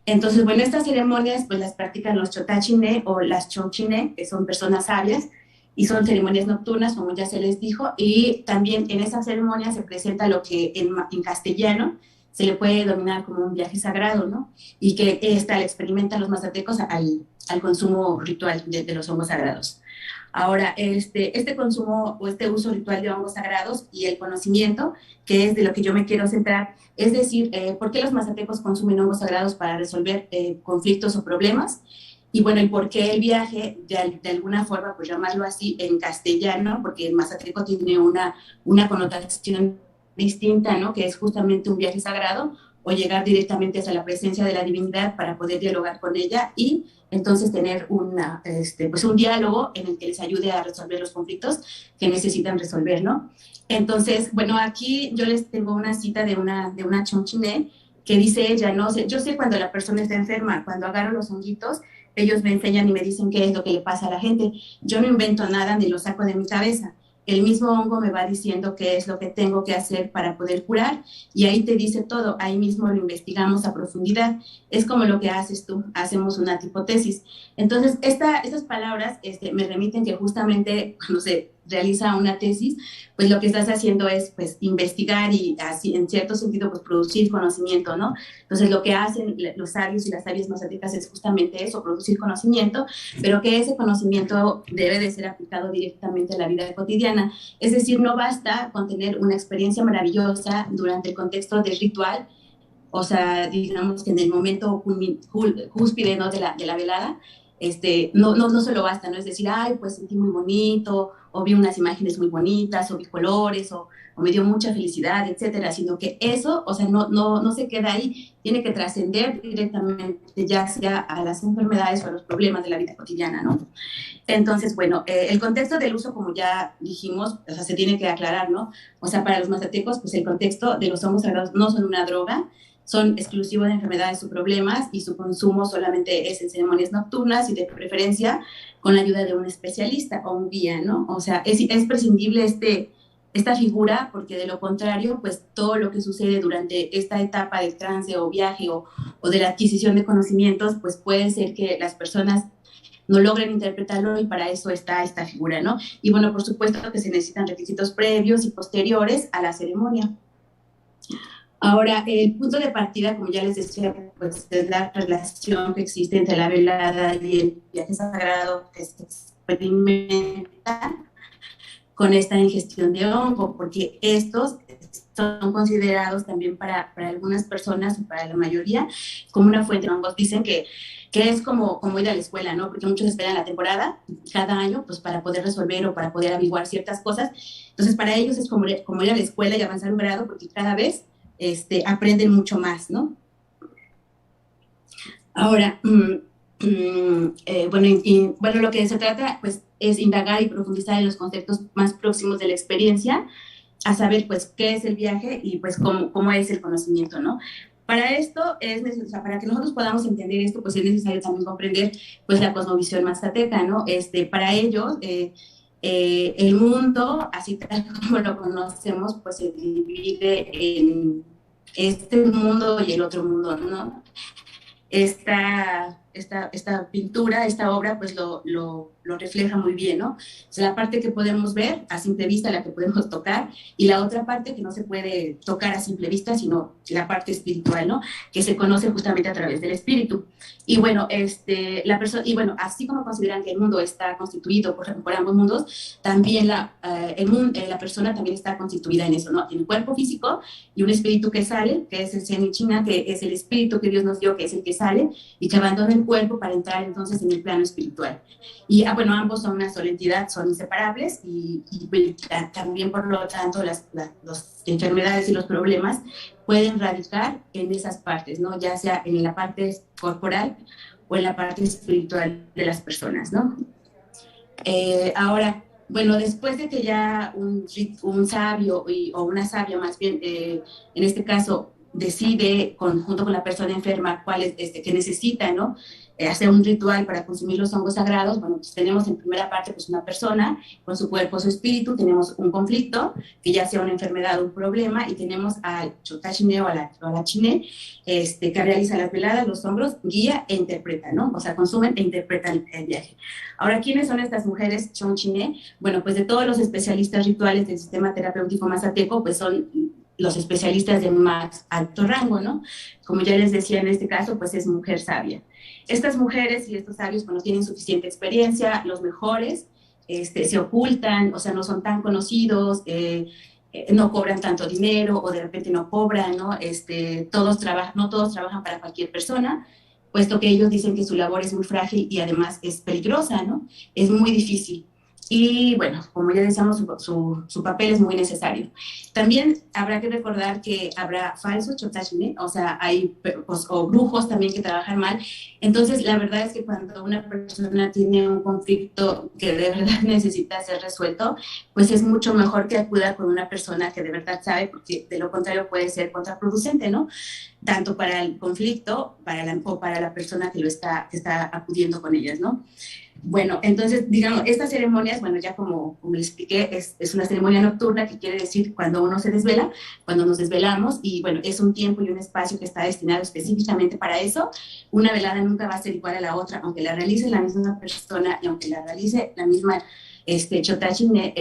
Entonces, bueno, estas ceremonias pues las practican los chotachine o las chonchine, que son personas sabias, y son ceremonias nocturnas, como ya se les dijo, y también en esas ceremonias se presenta lo que en castellano se le puede denominar como un viaje sagrado, ¿no? Y que esta la experimentan los mazatecos al consumo ritual de los hongos sagrados. Ahora, este consumo o este uso ritual de hongos sagrados y el conocimiento, que es de lo que yo me quiero centrar, es decir, ¿por qué los mazatecos consumen hongos sagrados para resolver conflictos o problemas? Y bueno, ¿y por qué el viaje, de alguna forma, pues llamarlo así en castellano? Porque el mazateco tiene una connotación distinta, ¿no? Que es justamente un viaje sagrado, o llegar directamente hacia la presencia de la divinidad para poder dialogar con ella y entonces tener pues un diálogo en el que les ayude a resolver los conflictos que necesitan resolver, ¿no? Entonces, bueno, aquí yo les tengo una cita de una chonchiné que dice ella, ¿no? Yo sé cuando la persona está enferma, cuando agarro los honguitos, ellos me enseñan y me dicen qué es lo que le pasa a la gente. Yo no invento nada ni lo saco de mi cabeza. el mismo hongo me va diciendo qué es lo que tengo que hacer para poder curar y ahí te dice todo, ahí mismo lo investigamos a profundidad. Es como lo que haces tú, hacemos una hipotesis. Entonces, estas palabras me remiten que justamente cuando se realiza una tesis, pues lo que estás haciendo es pues investigar y así en cierto sentido pues producir conocimiento, ¿no? Entonces lo que hacen los sabios y las sabias mazatecas es justamente eso, producir conocimiento, pero que ese conocimiento debe de ser aplicado directamente a la vida cotidiana. Es decir, no basta con tener una experiencia maravillosa durante el contexto del ritual, o sea, digamos que en el momento cúspide, ¿no? de la velada, no solo basta, ¿no? Es decir, ay, pues sentí muy bonito, o vi unas imágenes muy bonitas, o vi colores, o me dio mucha felicidad, etcétera, sino que eso, o sea, no se queda ahí, tiene que trascender directamente, ya sea a las enfermedades o a los problemas de la vida cotidiana, ¿no? Entonces, bueno, el contexto del uso, como ya dijimos, o sea, se tiene que aclarar, ¿no? O sea, para los mazatecos, pues el contexto de los hongos sagrados no son una droga, son exclusivos de enfermedades o problemas y su consumo solamente es en ceremonias nocturnas y de preferencia con la ayuda de un especialista o un guía, ¿no? O sea, es prescindible esta figura porque de lo contrario, pues todo lo que sucede durante esta etapa del trance o viaje o de la adquisición de conocimientos, pues puede ser que las personas no logren interpretarlo y para eso está esta figura, ¿no? Y bueno, por supuesto que se necesitan requisitos previos y posteriores a la ceremonia. Ahora, el punto de partida, como ya les decía, pues es la relación que existe entre la velada y el viaje sagrado que se experimenta con esta ingestión de hongo, porque estos son considerados también para algunas personas, para la mayoría, como una fuente de hongos. Dicen que es como ir a la escuela, ¿no? Porque muchos esperan la temporada cada año, pues para poder resolver o para poder averiguar ciertas cosas. Entonces, para ellos es como ir a la escuela y avanzar un grado, porque cada vez aprenden mucho más, ¿no? Ahora, bueno, lo que se trata, pues, es indagar y profundizar en los conceptos más próximos de la experiencia, a saber, pues, qué es el viaje y, pues, cómo es el conocimiento, ¿no? Para esto para que nosotros podamos entender esto, pues es necesario también comprender, pues, la cosmovisión mazateca, ¿no? Para ellos, el mundo, así tal como lo conocemos, pues se divide en este mundo y el otro mundo, ¿no? Esta pintura, esta obra, pues lo refleja muy bien, ¿no? O sea, la parte que podemos ver a simple vista, la que podemos tocar, y la otra parte que no se puede tocar a simple vista, sino la parte espiritual, ¿no? Que se conoce justamente a través del espíritu. Y bueno, así como consideran que el mundo está constituido por ambos mundos, también la persona también está constituida en eso, ¿no? Tiene un cuerpo físico y un espíritu que sale, que es el Zen y China, que es el espíritu que Dios nos dio, que es el que sale y que abandona el cuerpo para entrar entonces en el plano espiritual. Y bueno, ambos son una sola entidad, son inseparables y también por lo tanto las enfermedades y los problemas pueden radicar en esas partes, ¿no? Ya sea en la parte corporal o en la parte espiritual de las personas, ¿no? Ahora, bueno, después de que ya un sabio o una sabia más bien, en este caso, decide junto con la persona enferma cuál es que necesita, ¿no? Hacer un ritual para consumir los hongos sagrados, bueno, pues tenemos en primera parte pues una persona con su cuerpo, su espíritu, tenemos un conflicto, que ya sea una enfermedad o un problema, y tenemos al chotachine o a la chine, que realiza las veladas, los hombros, guía e interpreta, ¿no? O sea, consumen e interpretan el viaje. Ahora, ¿quiénes son estas mujeres chonchine? Bueno, pues de todos los especialistas rituales del sistema terapéutico mazateco, pues son los especialistas de más alto rango, ¿no? Como ya les decía, en este caso, pues es mujer sabia. Estas mujeres y estos sabios, bueno, tienen suficiente experiencia, los mejores, se ocultan, o sea, no son tan conocidos, no cobran tanto dinero o de repente no cobran, ¿no? No todos trabajan para cualquier persona, puesto que ellos dicen que su labor es muy frágil y además es peligrosa, ¿no? Es muy difícil. Y bueno, como ya decíamos, su papel es muy necesario. También habrá que recordar que habrá falsos chotashine, o sea, hay o brujos también que trabajan mal. Entonces, la verdad es que cuando una persona tiene un conflicto que de verdad necesita ser resuelto, pues es mucho mejor que acuda con una persona que de verdad sabe, porque de lo contrario puede ser contraproducente, ¿no? Tanto para el conflicto o para la persona que está acudiendo con ellas, ¿no? Bueno, entonces, digamos, estas ceremonias, bueno, ya como les expliqué, es una ceremonia nocturna, que quiere decir cuando uno se desvela, cuando nos desvelamos, y bueno, es un tiempo y un espacio que está destinado específicamente para eso. Una velada nunca va a ser igual a la otra, aunque la realice la misma persona y aunque la realice la misma Chotachine,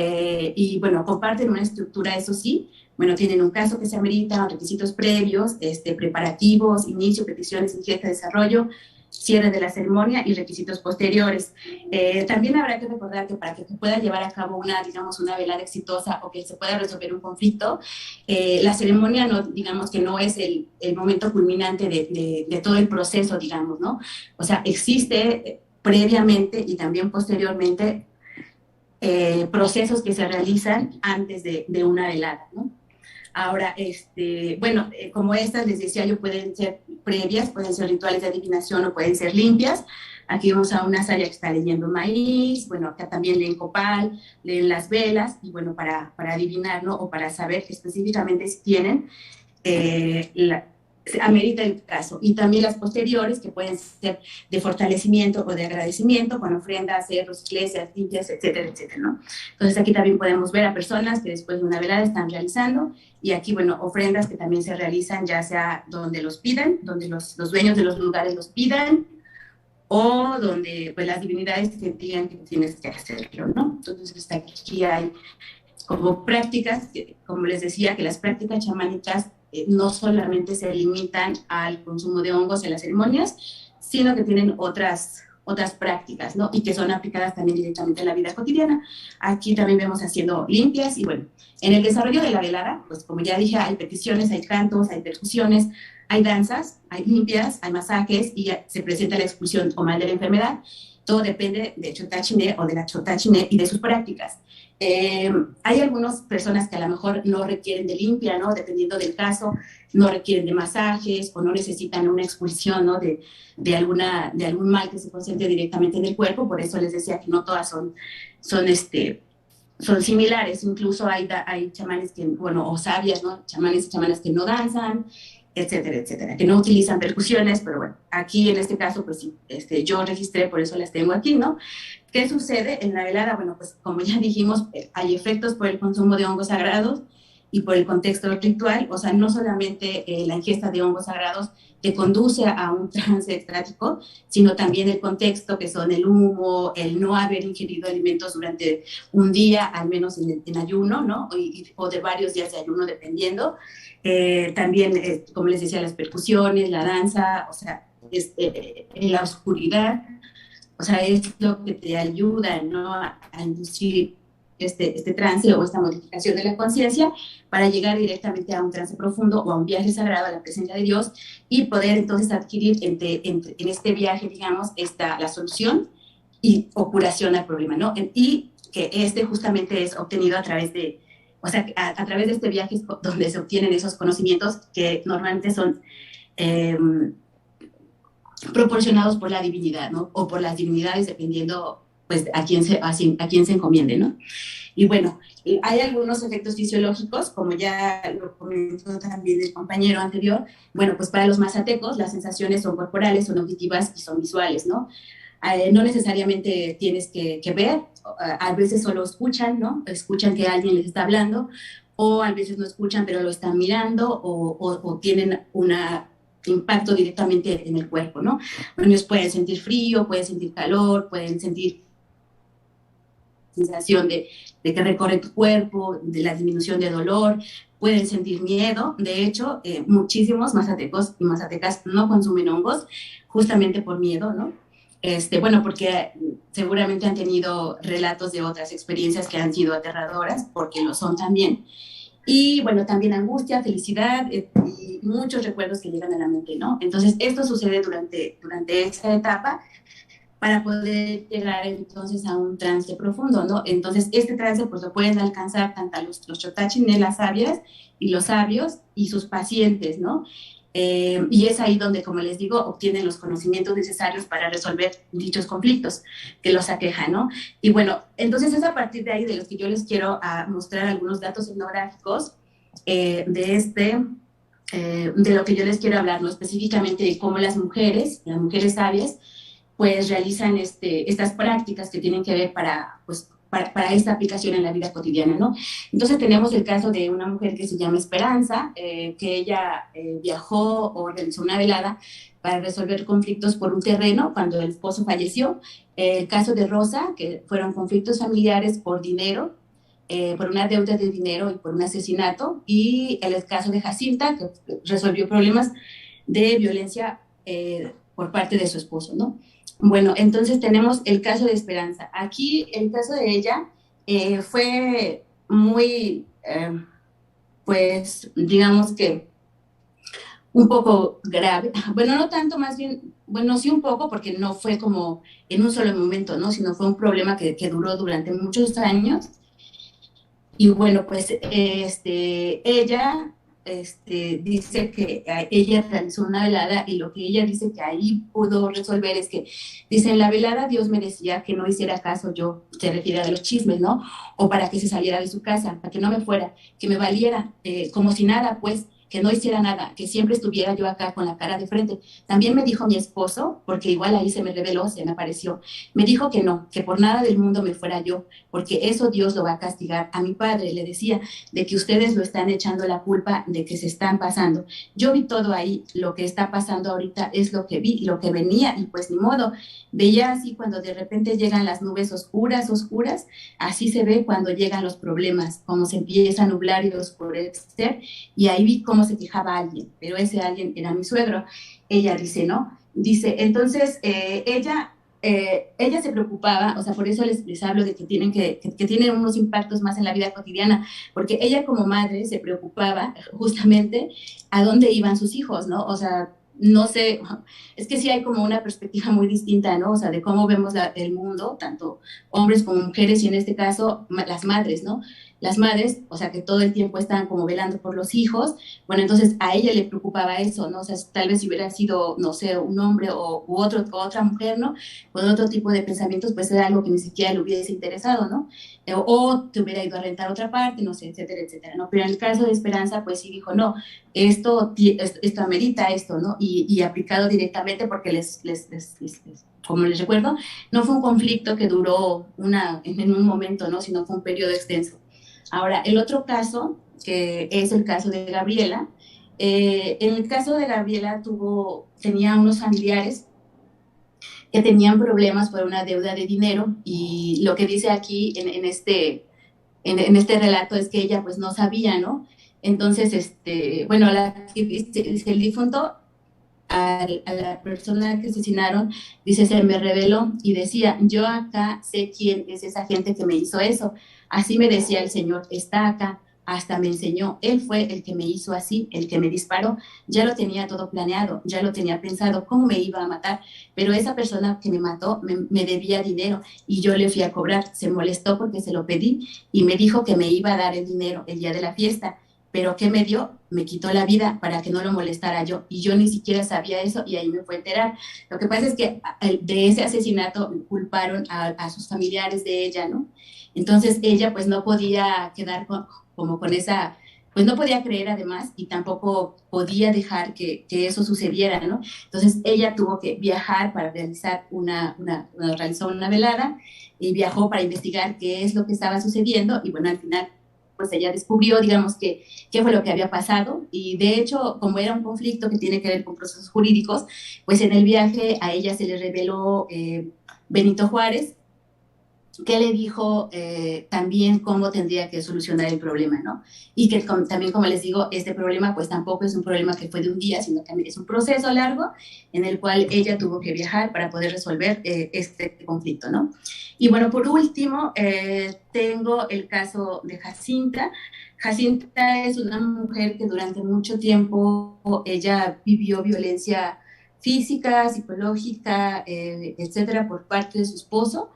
y bueno, comparten una estructura, eso sí. Bueno, tienen un caso que se amerita, requisitos previos, preparativos, inicio, peticiones, ingesta, desarrollo, cierre de la ceremonia y requisitos posteriores. También habrá que recordar que para que se pueda llevar a cabo una, digamos, una velada exitosa o que se pueda resolver un conflicto, la ceremonia, no, digamos que no es el momento culminante de todo el proceso, digamos, ¿no? O sea, existe previamente y también posteriormente procesos que se realizan antes de una velada, ¿no? Ahora, bueno, como estas, les decía yo, pueden ser previas, pueden ser rituales de adivinación o pueden ser limpias. Aquí vamos a una Saria que está leyendo maíz, bueno, acá también leen copal, leen las velas, y bueno, para adivinar, ¿no? O para saber específicamente si tienen amerita el caso. Y también las posteriores, que pueden ser de fortalecimiento o de agradecimiento, con ofrendas, cerros, iglesias, limpias, etcétera, etcétera, ¿no? Entonces aquí también podemos ver a personas que después de una velada están realizando, y aquí, bueno, ofrendas que también se realizan, ya sea donde los pidan, donde los dueños de los lugares los pidan, o donde pues las divinidades te digan que tienes que hacerlo, ¿no? Entonces aquí hay como prácticas, como les decía, que las prácticas chamánicas no solamente se limitan al consumo de hongos en las ceremonias, sino que tienen otras prácticas, ¿no? Y que son aplicadas también directamente en la vida cotidiana. Aquí también vemos haciendo limpias, y bueno, en el desarrollo de la velada, pues como ya dije, hay peticiones, hay cantos, hay percusiones, hay danzas, hay limpias, hay masajes, y se presenta la expulsión o mal de la enfermedad. Todo depende de Chotachine o de la Chotachine y de sus prácticas. Hay algunas personas que a lo mejor no requieren de limpia, ¿no? Dependiendo del caso, no requieren de masajes o no necesitan una expulsión, ¿no? De algún mal que se concentre directamente en el cuerpo. Por eso les decía que no todas son similares. Incluso hay chamanes que, bueno, o sabias, ¿no? Chamanes y chamanas que no danzan, etcétera, etcétera, que no utilizan percusiones, pero bueno, aquí en este caso, pues sí, yo registré, por eso las tengo aquí, ¿no? ¿Qué sucede en la velada? Bueno, pues como ya dijimos, hay efectos por el consumo de hongos sagrados y por el contexto ritual. O sea, no solamente la ingesta de hongos sagrados te conduce a un trance extático, sino también el contexto, que son el humo, el no haber ingerido alimentos durante un día, al menos en ayuno, ¿no? O de varios días de ayuno, dependiendo. También, como les decía, las percusiones, la danza, o sea, en la oscuridad, o sea, es lo que te ayuda, ¿no? A inducir este trance o esta modificación de la conciencia para llegar directamente a un trance profundo o a un viaje sagrado a la presencia de Dios, y poder entonces adquirir en este viaje, digamos, la solución o curación al problema, ¿no? Y que justamente es obtenido a través de, o sea, a través de este viaje es donde se obtienen esos conocimientos que normalmente son proporcionados por la divinidad, ¿no? O por las divinidades, dependiendo, pues, a quién se encomiende, ¿no? Y bueno, hay algunos efectos fisiológicos, como ya lo comentó también el compañero anterior. Bueno, pues para los mazatecos las sensaciones son corporales, son auditivas y son visuales, ¿no? No necesariamente tienes que ver, a veces solo escuchan, ¿no? Escuchan que alguien les está hablando, o a veces no escuchan, pero lo están mirando, o tienen impacto directamente en el cuerpo, ¿no? Ellos pueden sentir frío, pueden sentir calor, pueden sentir sensación de que recorre tu cuerpo, de la disminución de dolor, pueden sentir miedo. De hecho, muchísimos mazatecos y mazatecas no consumen hongos justamente por miedo, ¿no? Bueno, porque seguramente han tenido relatos de otras experiencias que han sido aterradoras, porque lo son también. Y bueno, también angustia, felicidad, y muchos recuerdos que llegan a la mente, ¿no? Entonces, esto sucede durante esa etapa para poder llegar entonces a un trance profundo, ¿no? Entonces, este trance pues lo pueden alcanzar tanto los chotachines, las sabias y los sabios y sus pacientes, ¿no? Y es ahí donde, como les digo, obtienen los conocimientos necesarios para resolver dichos conflictos que los aquejan, ¿no? Y bueno, entonces es a partir de ahí de los que yo les quiero mostrar algunos datos etnográficos de lo que yo les quiero hablar, ¿no? Específicamente de cómo las mujeres sabias, pues realizan estas prácticas que tienen que ver para esta aplicación en la vida cotidiana, ¿no? Entonces tenemos el caso de una mujer que se llama Esperanza, que ella viajó o realizó una velada para resolver conflictos por un terreno cuando el esposo falleció. El caso de Rosa, que fueron conflictos familiares por dinero, por una deuda de dinero y por un asesinato, y el caso de Jacinta, que resolvió problemas de violencia por parte de su esposo, ¿no? Bueno, entonces tenemos el caso de Esperanza. Aquí el caso de ella fue muy, pues, digamos que un poco grave. Bueno, no tanto, más bien, bueno, sí un poco, porque no fue como en un solo momento, ¿no? Sino fue un problema que duró durante muchos años. Y bueno, pues ella dice que ella realizó una velada y lo que ella dice que ahí pudo resolver es que, dice, en la velada Dios me decía que no hiciera caso yo, se refiere a los chismes, ¿no? O para que se saliera de su casa, para que no me fuera, que me valiera como si nada, pues, que no hiciera nada, que siempre estuviera yo acá con la cara de frente. También me dijo mi esposo, porque igual ahí se me reveló, se me apareció, me dijo que no, que por nada del mundo me fuera yo, porque eso Dios lo va a castigar. A mi padre le decía de que ustedes lo están echando la culpa de que se están pasando. Yo vi todo ahí, lo que está pasando ahorita es lo que vi, lo que venía, y pues ni modo. Veía así cuando de repente llegan las nubes oscuras, oscuras, así se ve cuando llegan los problemas, como se empieza a nublar y oscurecer, y ahí vi cómo se quejaba alguien, pero ese alguien era mi suegro. Ella dice, ¿no? Dice, entonces ella se preocupaba, o sea, por eso les hablo de que tienen unos impactos más en la vida cotidiana, porque ella como madre se preocupaba justamente a dónde iban sus hijos, ¿no? O sea, no sé, es que sí hay como una perspectiva muy distinta, ¿no? O sea, de cómo vemos el mundo, tanto hombres como mujeres, y en este caso las madres, ¿no? Las madres, o sea, que todo el tiempo están como velando por los hijos. Bueno, entonces a ella le preocupaba eso, ¿no? O sea, tal vez si hubiera sido, no sé, un hombre u otra mujer, ¿no? Con otro tipo de pensamientos, pues era algo que ni siquiera le hubiese interesado, ¿no? O te hubiera ido a rentar otra parte, no sé, etcétera, etcétera, ¿no? Pero en el caso de Esperanza, pues sí dijo, no, esto amerita esto, ¿no? Y aplicado directamente, porque como les recuerdo, no fue un conflicto que duró en un momento, ¿no? Sino fue un periodo extenso. Ahora, el otro caso, que es el caso de Gabriela, en el caso de Gabriela tenía unos familiares que tenían problemas por una deuda de dinero, y lo que dice aquí en este relato es que ella pues no sabía, ¿no? Entonces, bueno, dice el difunto, a la persona que asesinaron, dice, se me reveló y decía, yo acá sé quién es esa gente que me hizo eso. Así me decía el Señor, está acá, hasta me enseñó, Él fue el que me hizo así, el que me disparó, ya lo tenía todo planeado, ya lo tenía pensado, cómo me iba a matar, pero esa persona que me mató me debía dinero y yo le fui a cobrar, se molestó porque se lo pedí y me dijo que me iba a dar el dinero el día de la fiesta, pero ¿qué me dio? Me quitó la vida para que no lo molestara yo, y yo ni siquiera sabía eso, y ahí me fue a enterar. Lo que pasa es que de ese asesinato culparon a sus familiares de ella, ¿no? Entonces ella pues no podía quedar como con esa, pues no podía creer además, y tampoco podía dejar que eso sucediera, ¿no? Entonces ella tuvo que viajar para realizar realizó una velada, y viajó para investigar qué es lo que estaba sucediendo, y bueno, al final pues ella descubrió, digamos, qué fue lo que había pasado, y de hecho, como era un conflicto que tiene que ver con procesos jurídicos, pues en el viaje a ella se le reveló Benito Juárez, que le dijo también cómo tendría que solucionar el problema, ¿no? Y que también, como les digo, este problema pues tampoco es un problema que fue de un día, sino que es un proceso largo en el cual ella tuvo que viajar para poder resolver este conflicto, ¿no? Y bueno, por último, tengo el caso de Jacinta. Jacinta es una mujer que durante mucho tiempo ella vivió violencia física, psicológica, etcétera, por parte de su esposo,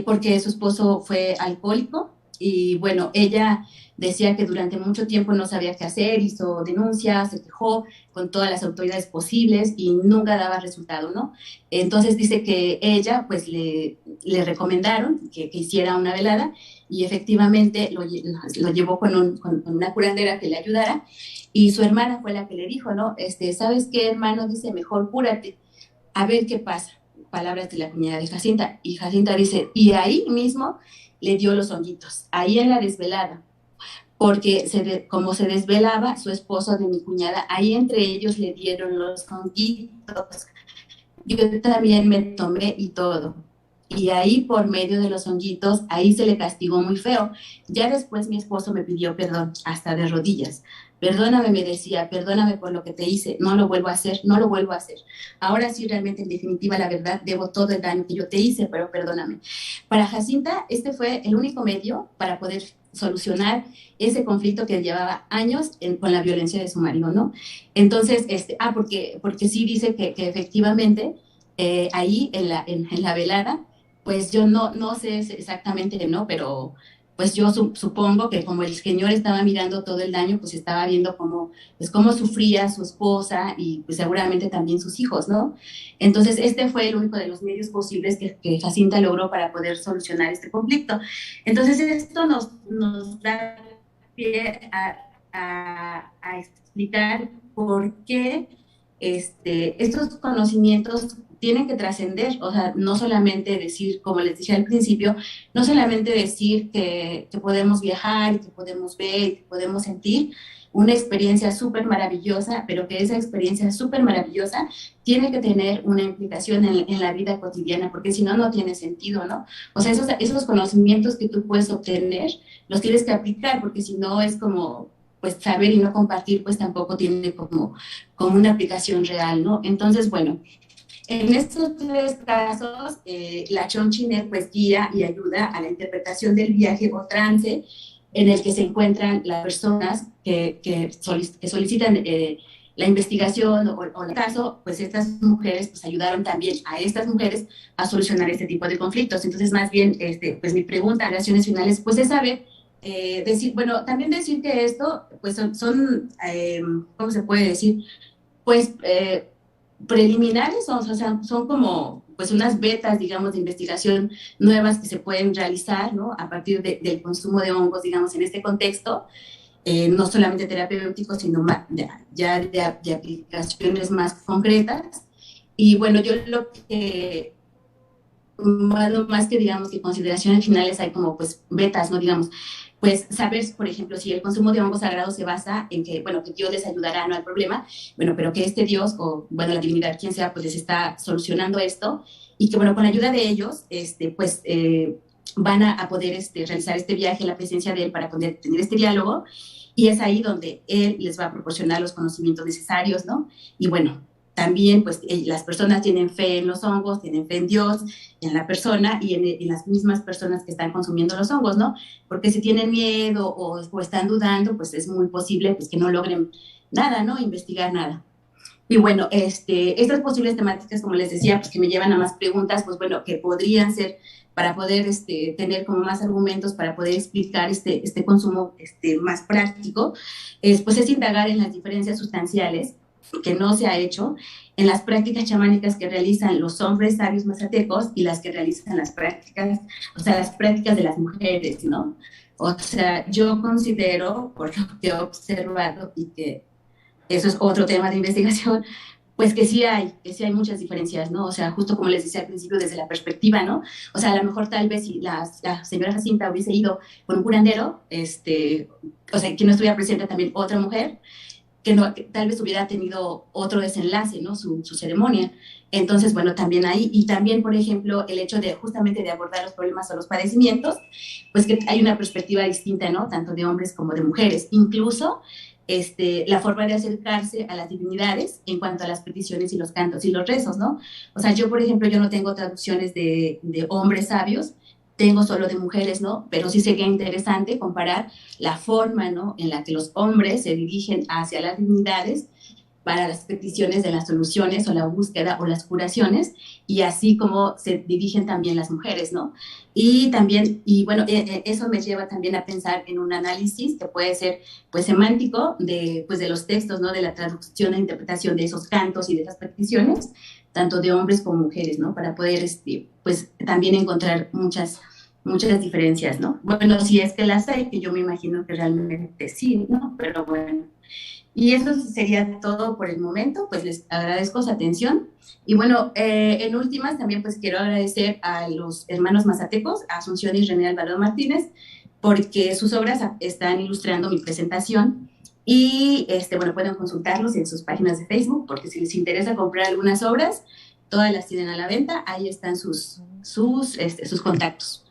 porque su esposo fue alcohólico, y bueno, ella decía que durante mucho tiempo no sabía qué hacer, hizo denuncias, se quejó con todas las autoridades posibles y nunca daba resultado, ¿no? Entonces dice que ella pues le recomendaron que hiciera una velada, y efectivamente lo llevó con una curandera que le ayudara, y su hermana fue la que le dijo, ¿no? ¿Sabes qué, hermano? Dice, mejor cúrate, a ver qué pasa. palabras de la cuñada de Jacinta, y Jacinta dice, y ahí mismo le dio los honguitos, ahí en la desvelada, porque como se desvelaba su esposo de mi cuñada, ahí entre ellos le dieron los honguitos. Yo también me tomé y todo. Y ahí, por medio de los honguitos, ahí se le castigó muy feo. Ya después mi esposo me pidió perdón, hasta de rodillas. Perdóname, me decía, perdóname por lo que te hice, no lo vuelvo a hacer, no lo vuelvo a hacer. Ahora sí, realmente, en definitiva, la verdad, debo todo el daño que yo te hice, pero perdóname. Para Jacinta, este fue el único medio para poder solucionar ese conflicto que llevaba años con la violencia de su marido, ¿no? Entonces, porque sí dice que efectivamente ahí en la velada, pues yo no sé exactamente, ¿no? Pero pues yo supongo que como el señor estaba mirando todo el daño, pues estaba viendo cómo sufría su esposa y pues seguramente también sus hijos, ¿no? Entonces este fue el único de los medios posibles que Jacinta logró para poder solucionar este conflicto. Entonces esto nos da pie a explicar por qué estos conocimientos tienen que trascender, o sea, no solamente decir, como les dije al principio, no solamente decir que podemos viajar, y que podemos ver, y que podemos sentir una experiencia súper maravillosa, pero que esa experiencia súper maravillosa tiene que tener una implicación en la vida cotidiana, porque si no, no tiene sentido, ¿no? O sea, esos conocimientos que tú puedes obtener, los tienes que aplicar, porque si no es como, pues saber y no compartir, pues tampoco tiene como una aplicación real, ¿no? Entonces, bueno, en estos tres casos, la Chonchine pues guía y ayuda a la interpretación del viaje o trance en el que se encuentran las personas que solicitan la investigación o el caso, pues estas mujeres pues ayudaron también a estas mujeres a solucionar este tipo de conflictos. Entonces, más bien, pues mi pregunta a Relaciones Finales, pues es saber, también decir que esto, pues ¿cómo se puede decir? Pues preliminares, o sea, son como pues unas betas, digamos, de investigación nuevas que se pueden realizar, ¿no? A partir del consumo de hongos, digamos, en este contexto, no solamente terapéuticos, sino ya de aplicaciones más concretas. Y bueno, yo lo que, bueno, más que digamos que consideraciones finales hay como pues betas, ¿no? Digamos, pues saber, por ejemplo, si el consumo de hongos sagrados se basa en que, bueno, que Dios les ayudará, no al problema, bueno, pero que este Dios, o bueno, la divinidad, quien sea, pues les está solucionando esto, y que, bueno, con la ayuda de ellos, van a poder realizar este viaje en la presencia de Él para poder tener este diálogo, y es ahí donde Él les va a proporcionar los conocimientos necesarios, ¿no? Y bueno, también, pues, las personas tienen fe en los hongos, tienen fe en Dios, en la persona y en las mismas personas que están consumiendo los hongos, ¿no? Porque si tienen miedo o están dudando, pues es muy posible pues, que no logren nada, ¿no? Investigar nada. Y bueno, estas posibles temáticas, como les decía, pues que me llevan a más preguntas, pues bueno, que podrían ser para poder tener como más argumentos para poder explicar este consumo más práctico, pues es indagar en las diferencias sustanciales que no se ha hecho en las prácticas chamánicas que realizan los hombres sabios mazatecos y las que realizan las prácticas, o sea, las prácticas de las mujeres, ¿no? O sea, yo considero, por lo que he observado, y que eso es otro tema de investigación, pues que sí hay muchas diferencias, ¿no? O sea, justo como les decía al principio, desde la perspectiva, ¿no? O sea, a lo mejor tal vez si la señora Jacinta hubiese ido con un curandero, o sea, que no estuviera presente también otra mujer, que tal vez hubiera tenido otro desenlace, ¿no? Su ceremonia. Entonces, bueno, también ahí, y también, por ejemplo, el hecho de justamente de abordar los problemas o los padecimientos, pues que hay una perspectiva distinta, ¿no? Tanto de hombres como de mujeres. Incluso la forma de acercarse a las divinidades en cuanto a las peticiones y los cantos y los rezos, ¿no? O sea, yo, por ejemplo, yo no tengo traducciones de hombres sabios, tengo solo de mujeres, ¿no? Pero sí sería interesante comparar la forma, ¿no? En la que los hombres se dirigen hacia las divinidades para las peticiones de las soluciones o la búsqueda o las curaciones, y así como se dirigen también las mujeres, ¿no? Y también, y bueno, eso me lleva también a pensar en un análisis que puede ser, pues, semántico pues, de los textos, ¿no? De la traducción e interpretación de esos cantos y de esas peticiones, tanto de hombres como mujeres, ¿no? Para poder, pues, también encontrar muchas diferencias, ¿no? Bueno, si es que las hay, que yo me imagino que realmente sí, ¿no? Pero bueno. Y eso sería todo por el momento, pues les agradezco su atención. Y bueno, en últimas también pues quiero agradecer a los hermanos mazatecos, a Asunción y René Alvarado Martínez, porque sus obras están ilustrando mi presentación. Y bueno, pueden consultarlos en sus páginas de Facebook, porque si les interesa comprar algunas obras, todas las tienen a la venta, ahí están sus contactos.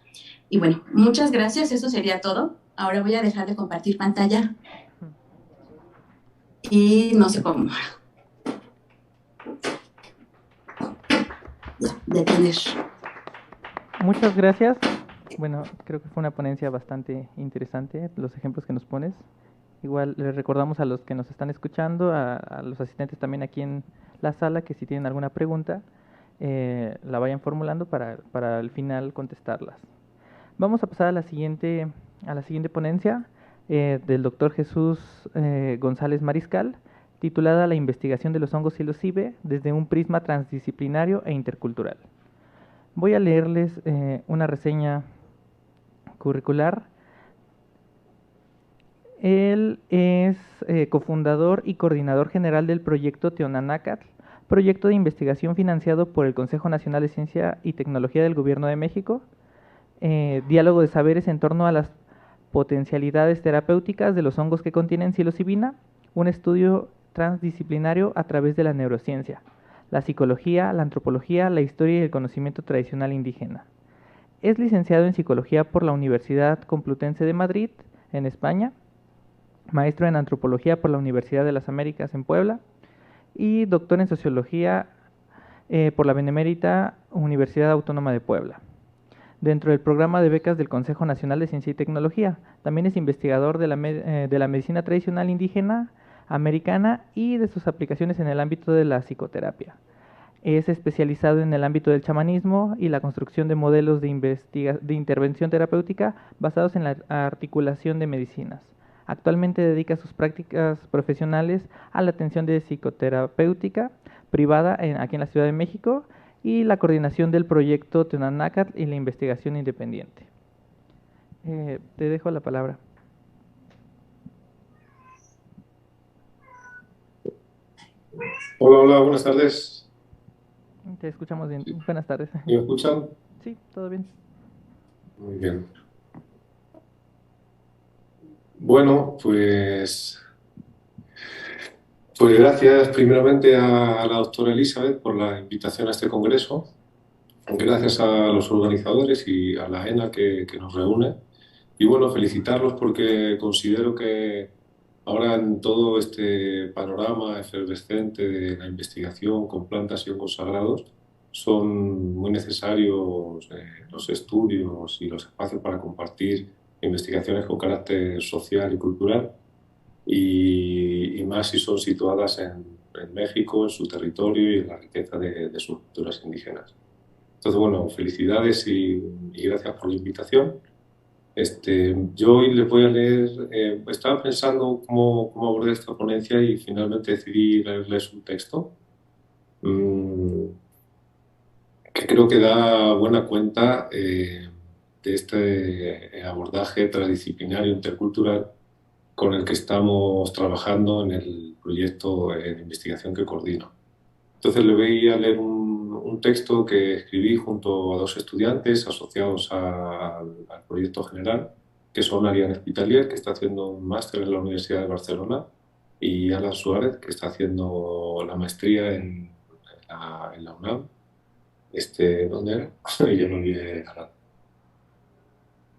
Y bueno, muchas gracias, eso sería todo. Ahora voy a dejar de compartir pantalla y no sé cómo. Ya, detener. Muchas gracias. Bueno, creo que fue una ponencia bastante interesante, los ejemplos que nos pones. Igual les recordamos a los que nos están escuchando, a los asistentes también aquí en la sala, que si tienen alguna pregunta, la vayan formulando para al final contestarlas. Vamos a pasar a la siguiente ponencia del doctor Jesús González Mariscal, titulada La investigación de los hongos psilocibe desde un prisma transdisciplinario e intercultural. Voy a leerles una reseña curricular. Él es cofundador y coordinador general del proyecto Teonanácatl, proyecto de investigación financiado por el Consejo Nacional de Ciencia y Tecnología del Gobierno de México, diálogo de saberes en torno a las potencialidades terapéuticas de los hongos que contienen psilocibina, un estudio transdisciplinario a través de la neurociencia, la psicología, la antropología, la historia y el conocimiento tradicional indígena. Es licenciado en Psicología por la Universidad Complutense de Madrid, en España, maestro en Antropología por la Universidad de las Américas en Puebla y doctor en Sociología por la Benemérita Universidad Autónoma de Puebla. Dentro del programa de becas del Consejo Nacional de Ciencia y Tecnología, también es investigador de la medicina tradicional indígena americana y de sus aplicaciones en el ámbito de la psicoterapia. Es especializado en el ámbito del chamanismo y la construcción de modelos de intervención terapéutica basados en la articulación de medicinas. Actualmente dedica sus prácticas profesionales a la atención de psicoterapéutica privada aquí en la Ciudad de México y la coordinación del proyecto Teonanácatl y la investigación independiente. Te dejo la palabra. Hola, hola, buenas tardes. Te escuchamos bien. Sí. Buenas tardes. ¿Me escuchan? Sí, todo bien. Muy bien. Bueno, pues gracias primeramente a la doctora Elizabeth por la invitación a este congreso. Gracias a los organizadores y a la ENA que nos reúne. Y bueno, felicitarlos porque considero que ahora en todo este panorama efervescente de la investigación con plantas y hongos sagrados son muy necesarios los estudios y los espacios para compartir investigaciones con carácter social y cultural y más si son situadas en México, en su territorio y en la riqueza de sus culturas indígenas. Entonces, bueno, felicidades y gracias por la invitación. Yo hoy les voy a leer, estaba pensando cómo abordar esta ponencia y finalmente decidí leerles un texto que creo que da buena cuenta de este abordaje transdisciplinario intercultural con el que estamos trabajando en el proyecto de investigación que coordino. Entonces le voy a leer un texto que escribí junto a dos estudiantes asociados al proyecto general, que son Ariane Espitalier, que está haciendo un máster en la Universidad de Barcelona, y Alan Suárez, que está haciendo la maestría en la UNAM. ¿Dónde era? Yo no olvidé Alan.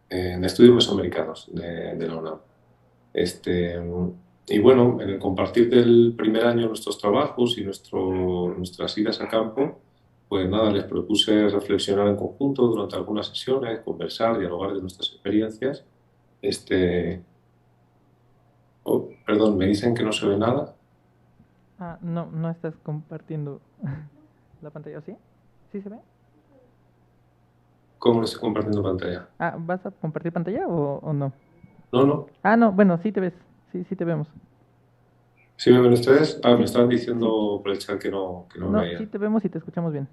En Estudios Mesoamericanos de la UNAM. Y bueno, en el compartir del primer año nuestros trabajos y nuestras idas a campo, pues nada, les propuse reflexionar en conjunto durante algunas sesiones, conversar, dialogar de nuestras experiencias. Oh, perdón, me dicen que no se ve nada. No estás compartiendo la pantalla, ¿sí? ¿Sí se ve? ¿Cómo no estoy compartiendo pantalla? ¿Vas a compartir pantalla o no? No. No, bueno, sí te ves. Sí te vemos. ¿Sí me ven ustedes? Sí, me estaban diciendo sí. por el chat que no me No, veían. sí te vemos y te escuchamos bien.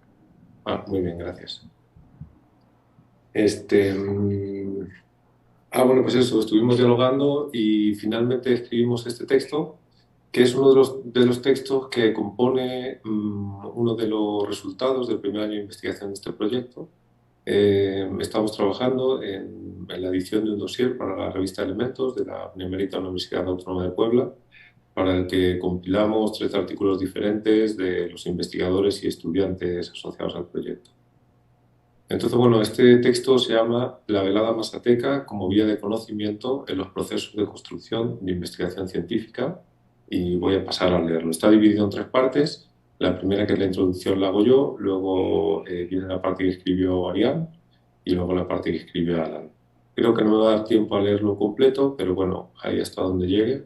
Muy bien, gracias. Bueno, pues eso, estuvimos dialogando y finalmente escribimos este texto que es uno de los textos que compone uno de los resultados del primer año de investigación de este proyecto. Estamos trabajando en la edición de un dossier para la revista Elementos de la Benemérita Universidad Autónoma de Puebla, para el que compilamos 3 artículos diferentes de los investigadores y estudiantes asociados al proyecto. Entonces, bueno, este texto se llama La velada mazateca como vía de conocimiento en los procesos de construcción de investigación científica, y voy a pasar a leerlo. Está dividido en 3 partes. La primera, que es la introducción, la hago yo, luego viene la parte que escribió Arián y luego la parte que escribió Alan. Creo que no me va a dar tiempo a leerlo completo, pero bueno, ahí hasta donde llegue,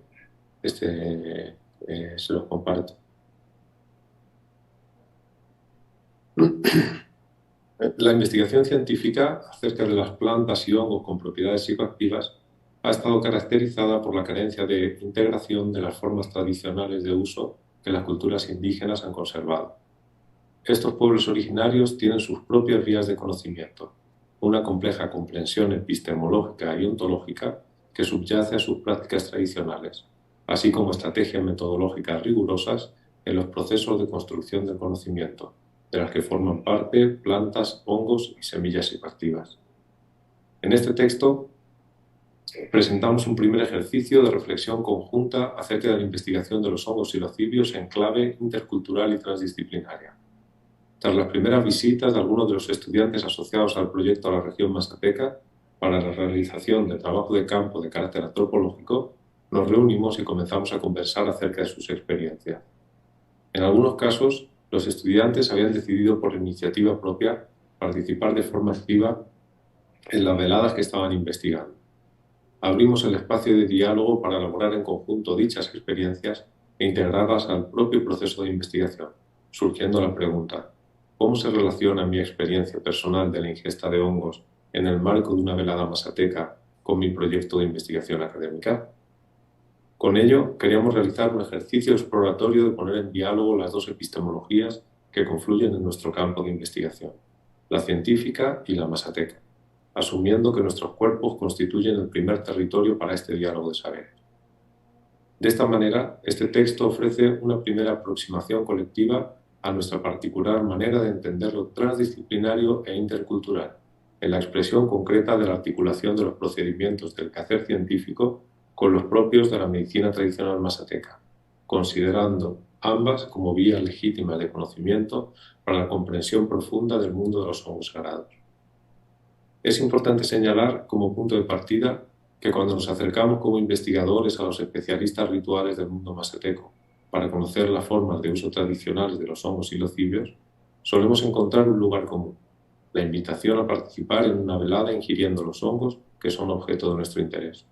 se los comparto. La investigación científica acerca de las plantas y hongos con propiedades psicoactivas ha estado caracterizada por la carencia de integración de las formas tradicionales de uso que las culturas indígenas han conservado. Estos pueblos originarios tienen sus propias vías de conocimiento, una compleja comprensión epistemológica y ontológica que subyace a sus prácticas tradicionales, así como estrategias metodológicas rigurosas en los procesos de construcción del conocimiento, de las que forman parte plantas, hongos y semillas psicoactivas. En este texto presentamos un primer ejercicio de reflexión conjunta acerca de la investigación de los hongos psilocibios en clave intercultural y transdisciplinaria. Tras las primeras visitas de algunos de los estudiantes asociados al proyecto a la región mazateca para la realización de trabajo de campo de carácter antropológico, nos reunimos y comenzamos a conversar acerca de sus experiencias. En algunos casos, los estudiantes habían decidido por iniciativa propia participar de forma activa en las veladas que estaban investigando. Abrimos el espacio de diálogo para elaborar en conjunto dichas experiencias e integrarlas al propio proceso de investigación, surgiendo la pregunta: ¿cómo se relaciona mi experiencia personal de la ingesta de hongos en el marco de una velada mazateca con mi proyecto de investigación académica? Con ello, queríamos realizar un ejercicio exploratorio de poner en diálogo las 2 epistemologías que confluyen en nuestro campo de investigación, la científica y la mazateca, asumiendo que nuestros cuerpos constituyen el primer territorio para este diálogo de saberes. De esta manera, este texto ofrece una primera aproximación colectiva a nuestra particular manera de entender lo transdisciplinario e intercultural, en la expresión concreta de la articulación de los procedimientos del quehacer científico con los propios de la medicina tradicional mazateca, considerando ambas como vías legítimas de conocimiento para la comprensión profunda del mundo de los hongos sagrados. Es importante señalar como punto de partida que cuando nos acercamos como investigadores a los especialistas rituales del mundo mazateco para conocer las formas de uso tradicionales de los hongos psilocibios, solemos encontrar un lugar común: la invitación a participar en una velada ingiriendo los hongos que son objeto de nuestro interés.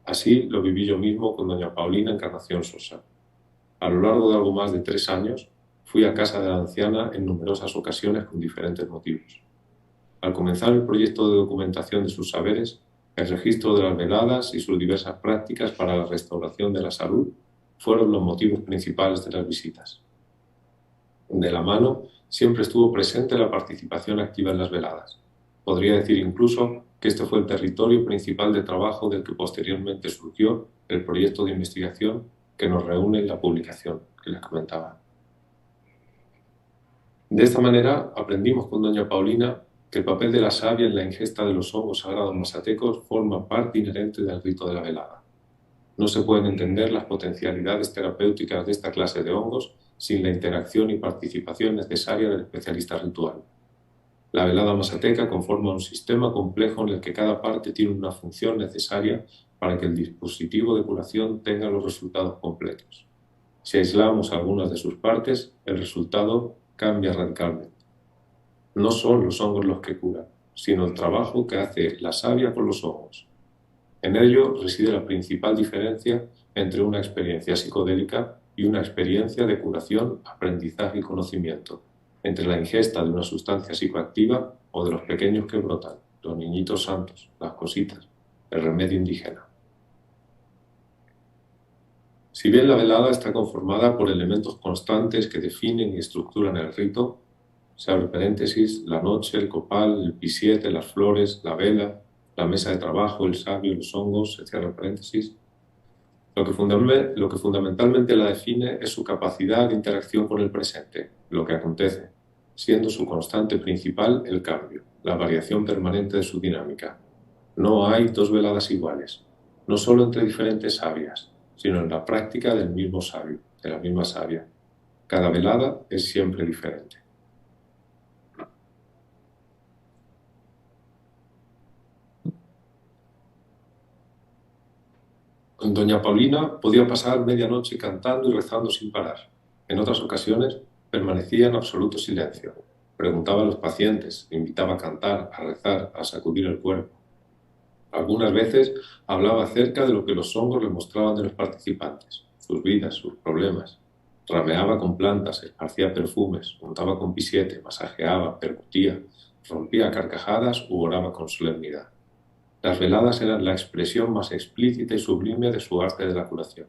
Así lo viví yo mismo con doña Paulina Encarnación Sosa. A lo largo de algo más de 3 años, fui a casa de la anciana en numerosas ocasiones con diferentes motivos. Al comenzar el proyecto de documentación de sus saberes, el registro de las veladas y sus diversas prácticas para la restauración de la salud fueron los motivos principales de las visitas. De la mano, siempre estuvo presente la participación activa en las veladas. Podría decir incluso que este fue el territorio principal de trabajo del que posteriormente surgió el proyecto de investigación que nos reúne en la publicación que les comentaba. De esta manera, aprendimos con doña Paulina que el papel de la savia en la ingesta de los hongos sagrados mazatecos forma parte inherente del rito de la velada. No se pueden entender las potencialidades terapéuticas de esta clase de hongos sin la interacción y participación necesaria del especialista ritual. La velada mazateca conforma un sistema complejo en el que cada parte tiene una función necesaria para que el dispositivo de curación tenga los resultados completos. Si aislamos algunas de sus partes, el resultado cambia radicalmente. No son los hongos los que curan, sino el trabajo que hace la savia con los hongos. En ello reside la principal diferencia entre una experiencia psicodélica y una experiencia de curación, aprendizaje y conocimiento, entre la ingesta de una sustancia psicoactiva o de los pequeños que brotan, los niñitos santos, las cositas, el remedio indígena. Si bien la velada está conformada por elementos constantes que definen y estructuran el rito, se abre paréntesis, la noche, el copal, el pisiete, las flores, la vela, la mesa de trabajo, el sabio, los hongos, se cierra paréntesis, Lo que fundamentalmente la define es su capacidad de interacción con el presente, lo que acontece, siendo su constante principal el cambio, la variación permanente de su dinámica. No hay dos veladas iguales, no solo entre diferentes sabias, sino en la práctica del mismo sabio, de la misma sabia. Cada velada es siempre diferente. Doña Paulina podía pasar medianoche cantando y rezando sin parar. En otras ocasiones permanecía en absoluto silencio. Preguntaba a los pacientes, invitaba a cantar, a rezar, a sacudir el cuerpo. Algunas veces hablaba acerca de lo que los hongos le mostraban de los participantes, sus vidas, sus problemas. Rameaba con plantas, esparcía perfumes, untaba con pisiete, masajeaba, percutía, rompía a carcajadas u oraba con solemnidad. Las veladas eran la expresión más explícita y sublime de su arte de la curación.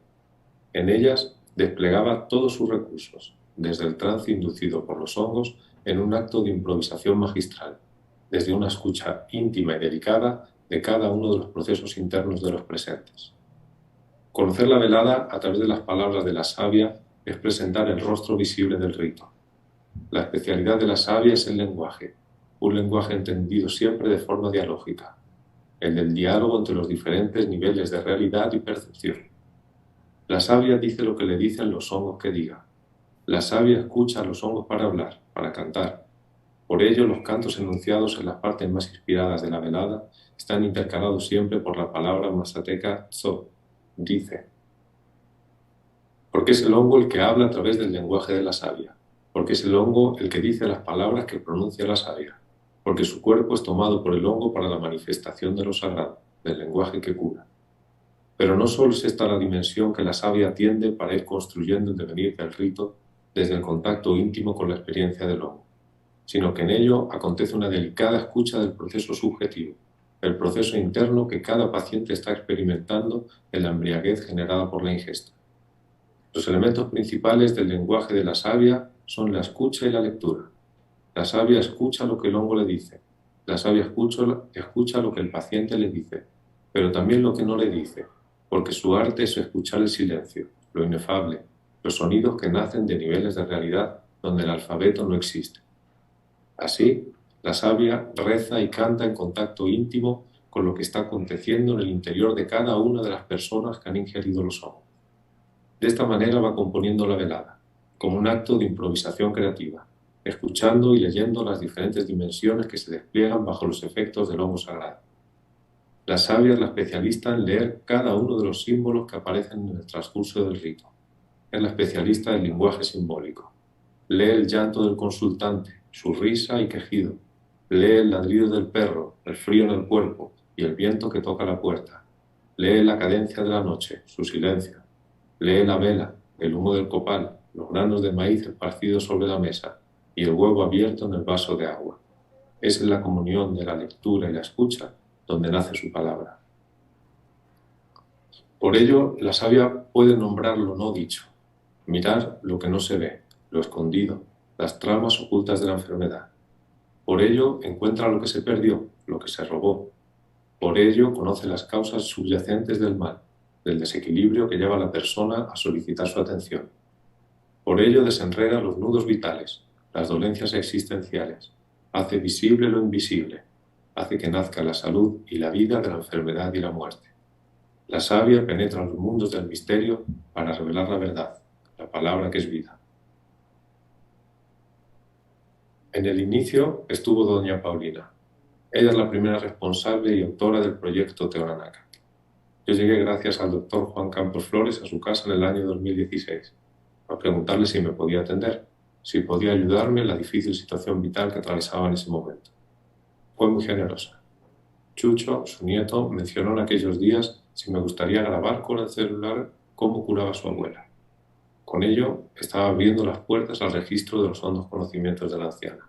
En ellas desplegaba todos sus recursos, desde el trance inducido por los hongos en un acto de improvisación magistral, desde una escucha íntima y delicada de cada uno de los procesos internos de los presentes. Conocer la velada a través de las palabras de la savia es presentar el rostro visible del rito. La especialidad de la savia es el lenguaje, un lenguaje entendido siempre de forma dialógica, el del diálogo entre los diferentes niveles de realidad y percepción. La savia dice lo que le dicen los hongos que diga. La savia escucha a los hongos para hablar, para cantar. Por ello, los cantos enunciados en las partes más inspiradas de la velada están intercalados siempre por la palabra mazateca tso, dice. Porque es el hongo el que habla a través del lenguaje de la savia. Porque es el hongo el que dice las palabras que pronuncia la savia. Porque su cuerpo es tomado por el hongo para la manifestación de lo sagrado, del lenguaje que cura. Pero no solo es esta la dimensión que la savia atiende para ir construyendo el devenir del rito desde el contacto íntimo con la experiencia del hongo, sino que en ello acontece una delicada escucha del proceso subjetivo, el proceso interno que cada paciente está experimentando en la embriaguez generada por la ingesta. Los elementos principales del lenguaje de la savia son la escucha y la lectura. La savia escucha lo que el hongo le dice. La savia escucha lo que el paciente le dice, pero también lo que no le dice, porque su arte es escuchar el silencio, lo inefable, los sonidos que nacen de niveles de realidad donde el alfabeto no existe. Así, la savia reza y canta en contacto íntimo con lo que está aconteciendo en el interior de cada una de las personas que han ingerido los hongos. De esta manera va componiendo la velada, como un acto de improvisación creativa, escuchando y leyendo las diferentes dimensiones que se despliegan bajo los efectos del hongo sagrado. La savia es la especialista en leer cada uno de los símbolos que aparecen en el transcurso del rito. Es la especialista del lenguaje simbólico. Lee el llanto del consultante, su risa y quejido. Lee el ladrido del perro, el frío en el cuerpo y el viento que toca la puerta. Lee la cadencia de la noche, su silencio. Lee la vela, el humo del copal, los granos de maíz esparcidos sobre la mesa y el huevo abierto en el vaso de agua. Es en la comunión de la lectura y la escucha donde nace su palabra. Por ello, la savia puede nombrar lo no dicho, mirar lo que no se ve, lo escondido, las tramas ocultas de la enfermedad. Por ello, encuentra lo que se perdió, lo que se robó. Por ello, conoce las causas subyacentes del mal, del desequilibrio que lleva a la persona a solicitar su atención. Por ello, desenreda los nudos vitales, las dolencias existenciales, hace visible lo invisible, hace que nazca la salud y la vida de la enfermedad y la muerte. La savia penetra los mundos del misterio para revelar la verdad, la palabra que es vida. En el inicio estuvo doña Paulina. Ella es la primera responsable y autora del proyecto Teoranaka. Yo llegué gracias al doctor Juan Campos Flores a su casa en el año 2016, a preguntarle si me podía atender, si podía ayudarme en la difícil situación vital que atravesaba en ese momento. Fue muy generosa. Chucho, su nieto, mencionó en aquellos días si me gustaría grabar con el celular cómo curaba su abuela. Con ello, estaba abriendo las puertas al registro de los hondos conocimientos de la anciana.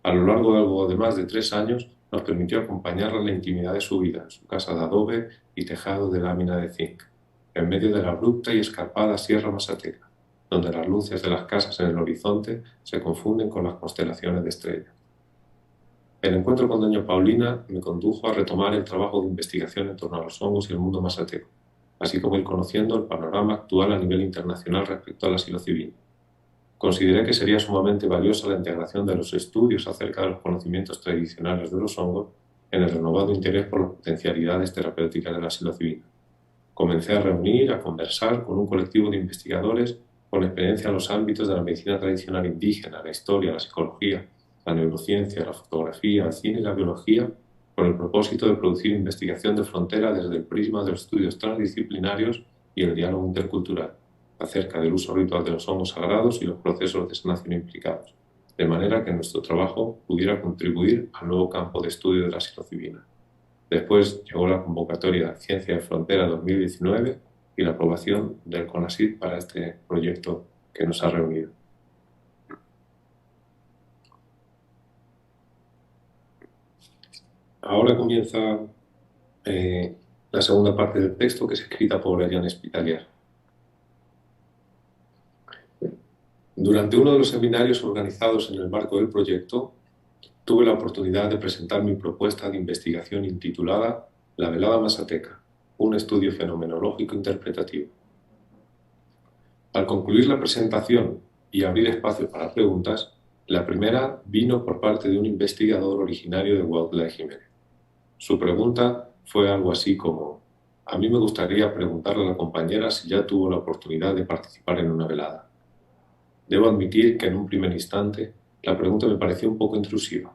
A lo largo de algo de más de 3 años, nos permitió acompañarla en la intimidad de su vida, en su casa de adobe y tejado de lámina de zinc, en medio de la abrupta y escarpada Sierra Mazateca, donde las luces de las casas en el horizonte se confunden con las constelaciones de estrellas. El encuentro con doña Paulina me condujo a retomar el trabajo de investigación en torno a los hongos y el mundo mazateco, así como ir conociendo el panorama actual a nivel internacional respecto a la psilocibina. Consideré que sería sumamente valiosa la integración de los estudios acerca de los conocimientos tradicionales de los hongos en el renovado interés por las potencialidades terapéuticas de la psilocibina. Comencé a reunir, a conversar con un colectivo de investigadores con experiencia en los ámbitos de la medicina tradicional indígena, la historia, la psicología, la neurociencia, la fotografía, el cine y la biología, con el propósito de producir investigación de frontera desde el prisma de los estudios transdisciplinarios y el diálogo intercultural, acerca del uso ritual de los hongos sagrados y los procesos de sanación implicados, de manera que nuestro trabajo pudiera contribuir al nuevo campo de estudio de la psilocibina. Después llegó la convocatoria Ciencia de Frontera 2019 y la aprobación del CONACYT para este proyecto que nos ha reunido. Ahora comienza la segunda parte del texto, que es escrita por Eliane Spitalier. Durante uno de los seminarios organizados en el marco del proyecto, tuve la oportunidad de presentar mi propuesta de investigación intitulada La velada mazateca, un estudio fenomenológico interpretativo. Al concluir la presentación y abrir espacio para preguntas, la primera vino por parte de un investigador originario de Huautla de Jiménez. Su pregunta fue algo así como: a mí me gustaría preguntarle a la compañera si ya tuvo la oportunidad de participar en una velada. Debo admitir que en un primer instante la pregunta me pareció un poco intrusiva.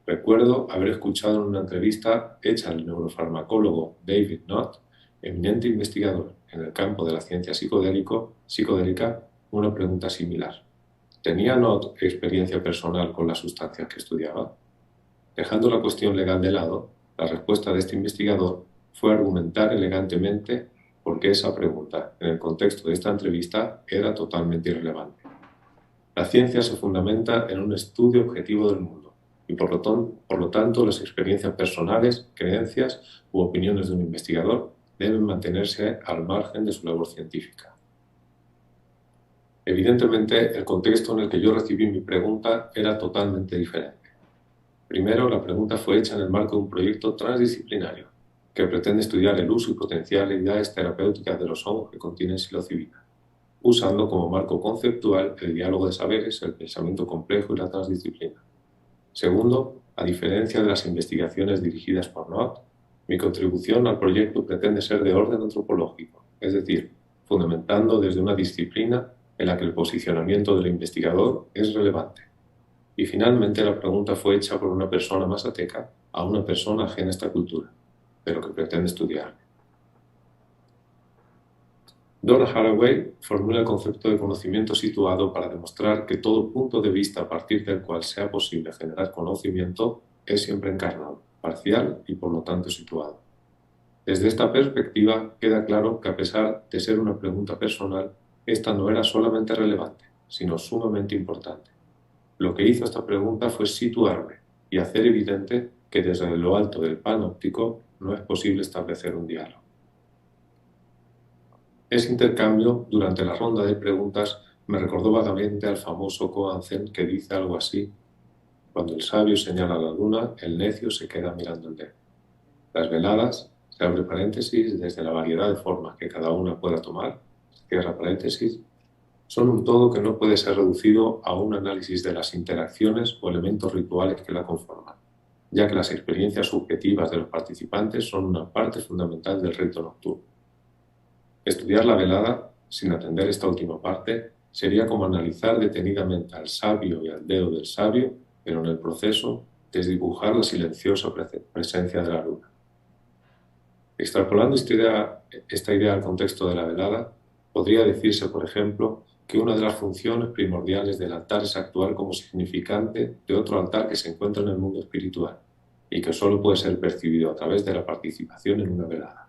Recuerdo haber escuchado en una entrevista hecha al neurofarmacólogo David Knott, eminente investigador en el campo de la ciencia psicodélica, una pregunta similar. ¿Tenía Knott experiencia personal con las sustancias que estudiaba? Dejando la cuestión legal de lado, la respuesta de este investigador fue argumentar elegantemente por qué esa pregunta, en el contexto de esta entrevista, era totalmente irrelevante. La ciencia se fundamenta en un estudio objetivo del mundo y, por lo tanto, las experiencias personales, creencias u opiniones de un investigador deben mantenerse al margen de su labor científica. Evidentemente, el contexto en el que yo recibí mi pregunta era totalmente diferente. Primero, la pregunta fue hecha en el marco de un proyecto transdisciplinario que pretende estudiar el uso y potencialidades terapéuticas de los hongos que contienen psilocibina, usando como marco conceptual el diálogo de saberes, el pensamiento complejo y la transdisciplina. Segundo, a diferencia de las investigaciones dirigidas por Knott, mi contribución al proyecto pretende ser de orden antropológico, es decir, fundamentando desde una disciplina en la que el posicionamiento del investigador es relevante. Y finalmente la pregunta fue hecha por una persona mazateca a una persona ajena a esta cultura, pero que pretende estudiar. Donna Haraway formula el concepto de conocimiento situado para demostrar que todo punto de vista a partir del cual sea posible generar conocimiento es siempre encarnado, parcial y por lo tanto situado. Desde esta perspectiva queda claro que, a pesar de ser una pregunta personal, esta no era solamente relevante, sino sumamente importante. Lo que hizo esta pregunta fue situarme y hacer evidente que desde lo alto del panóptico no es posible establecer un diálogo. Ese intercambio, durante la ronda de preguntas, me recordó vagamente al famoso Koan Zen, que dice algo así: cuando el sabio señala la luna, el necio se queda mirando el dedo. Las veladas, se abre paréntesis, desde la variedad de formas que cada una pueda tomar, cierra paréntesis, son un todo que no puede ser reducido a un análisis de las interacciones o elementos rituales que la conforman, ya que las experiencias subjetivas de los participantes son una parte fundamental del rito nocturno. Estudiar la velada, sin atender esta última parte, sería como analizar detenidamente al sabio y al dedo del sabio, pero en el proceso desdibujar la silenciosa presencia de la luna. Extrapolando esta idea al contexto de la velada, podría decirse, por ejemplo, que una de las funciones primordiales del altar es actuar como significante de otro altar que se encuentra en el mundo espiritual y que solo puede ser percibido a través de la participación en una velada.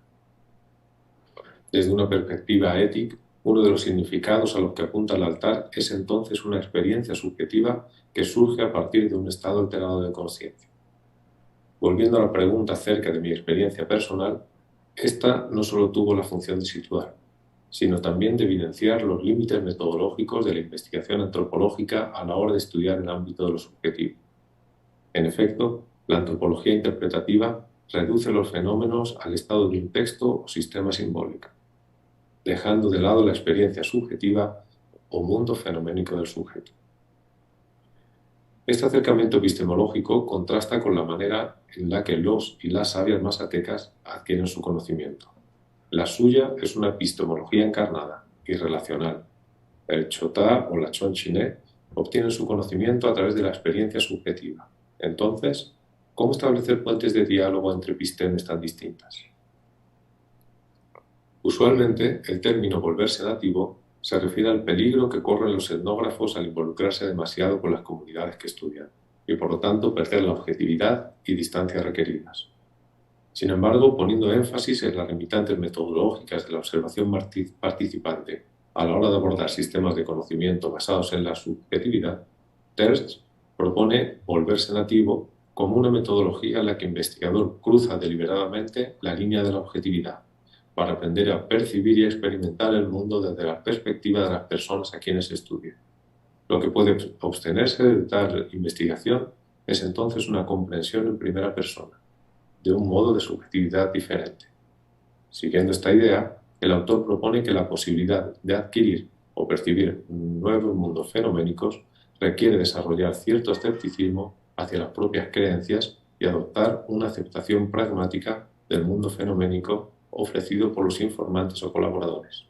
Desde una perspectiva ética, uno de los significados a los que apunta el altar es entonces una experiencia subjetiva que surge a partir de un estado alterado de conciencia. Volviendo a la pregunta acerca de mi experiencia personal, esta no solo tuvo la función de situar, sino también de evidenciar los límites metodológicos de la investigación antropológica a la hora de estudiar el ámbito de lo subjetivo. En efecto, la antropología interpretativa reduce los fenómenos al estado de un texto o sistema simbólico, dejando de lado la experiencia subjetiva o mundo fenoménico del sujeto. Este acercamiento epistemológico contrasta con la manera en la que los y las sabias mazatecas adquieren su conocimiento. La suya es una epistemología encarnada y relacional. El chotá o la chonchiné obtienen su conocimiento a través de la experiencia subjetiva. Entonces, ¿cómo establecer puentes de diálogo entre epistemes tan distintas? Usualmente, el término volverse nativo se refiere al peligro que corren los etnógrafos al involucrarse demasiado con las comunidades que estudian y, por lo tanto, perder la objetividad y distancia requeridas. Sin embargo, poniendo énfasis en las limitantes metodológicas de la observación participante a la hora de abordar sistemas de conocimiento basados en la subjetividad, Terz propone volverse nativo como una metodología en la que el investigador cruza deliberadamente la línea de la objetividad para aprender a percibir y experimentar el mundo desde la perspectiva de las personas a quienes estudia. Lo que puede obtenerse de tal investigación es entonces una comprensión en primera persona, de un modo de subjetividad diferente. Siguiendo esta idea, el autor propone que la posibilidad de adquirir o percibir nuevos mundos fenoménicos requiere desarrollar cierto escepticismo hacia las propias creencias y adoptar una aceptación pragmática del mundo fenoménico ofrecido por los informantes o colaboradores.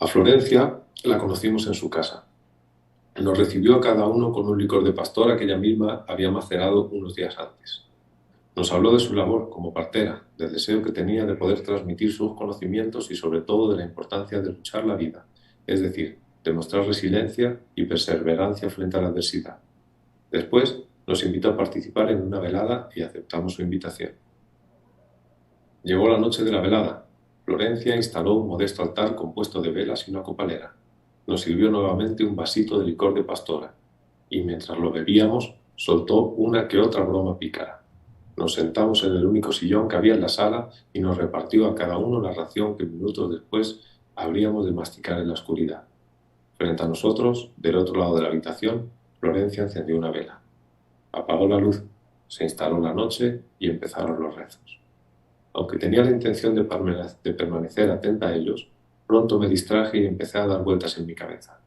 A Florencia la conocimos en su casa. Nos recibió a cada uno con un licor de pastora que ella misma había macerado unos días antes. Nos habló de su labor como partera, del deseo que tenía de poder transmitir sus conocimientos y sobre todo de la importancia de luchar la vida, es decir, demostrar resiliencia y perseverancia frente a la adversidad. Después nos invitó a participar en una velada y aceptamos su invitación. Llegó la noche de la velada. Florencia instaló un modesto altar compuesto de velas y una copalera. Nos sirvió nuevamente un vasito de licor de pastora y mientras lo bebíamos soltó una que otra broma pícara. Nos sentamos en el único sillón que había en la sala y nos repartió a cada uno la ración que minutos después habríamos de masticar en la oscuridad. Frente a nosotros, del otro lado de la habitación, Florencia encendió una vela. Apagó la luz, se instaló la noche y empezaron los rezos. Aunque tenía la intención de permanecer atenta a ellos, pronto me distraje y empecé a dar vueltas en mi cabeza.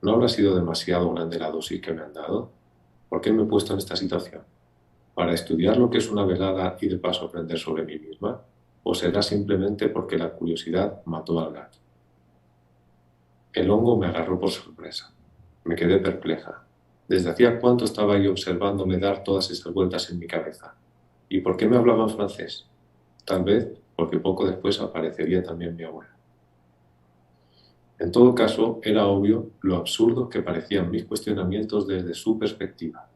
¿No habrá sido demasiado grande la dosis que me han dado? ¿Por qué me he puesto en esta situación? ¿Para estudiar lo que es una velada y de paso aprender sobre mí misma? ¿O será simplemente porque la curiosidad mató al gato? El hongo me agarró por sorpresa. Me quedé perpleja. ¿Desde hacía cuánto estaba yo observándome dar todas esas vueltas en mi cabeza? ¿Y por qué me hablaban francés? Tal vez porque poco después aparecería también mi abuela. En todo caso, era obvio lo absurdos que parecían mis cuestionamientos desde su perspectiva.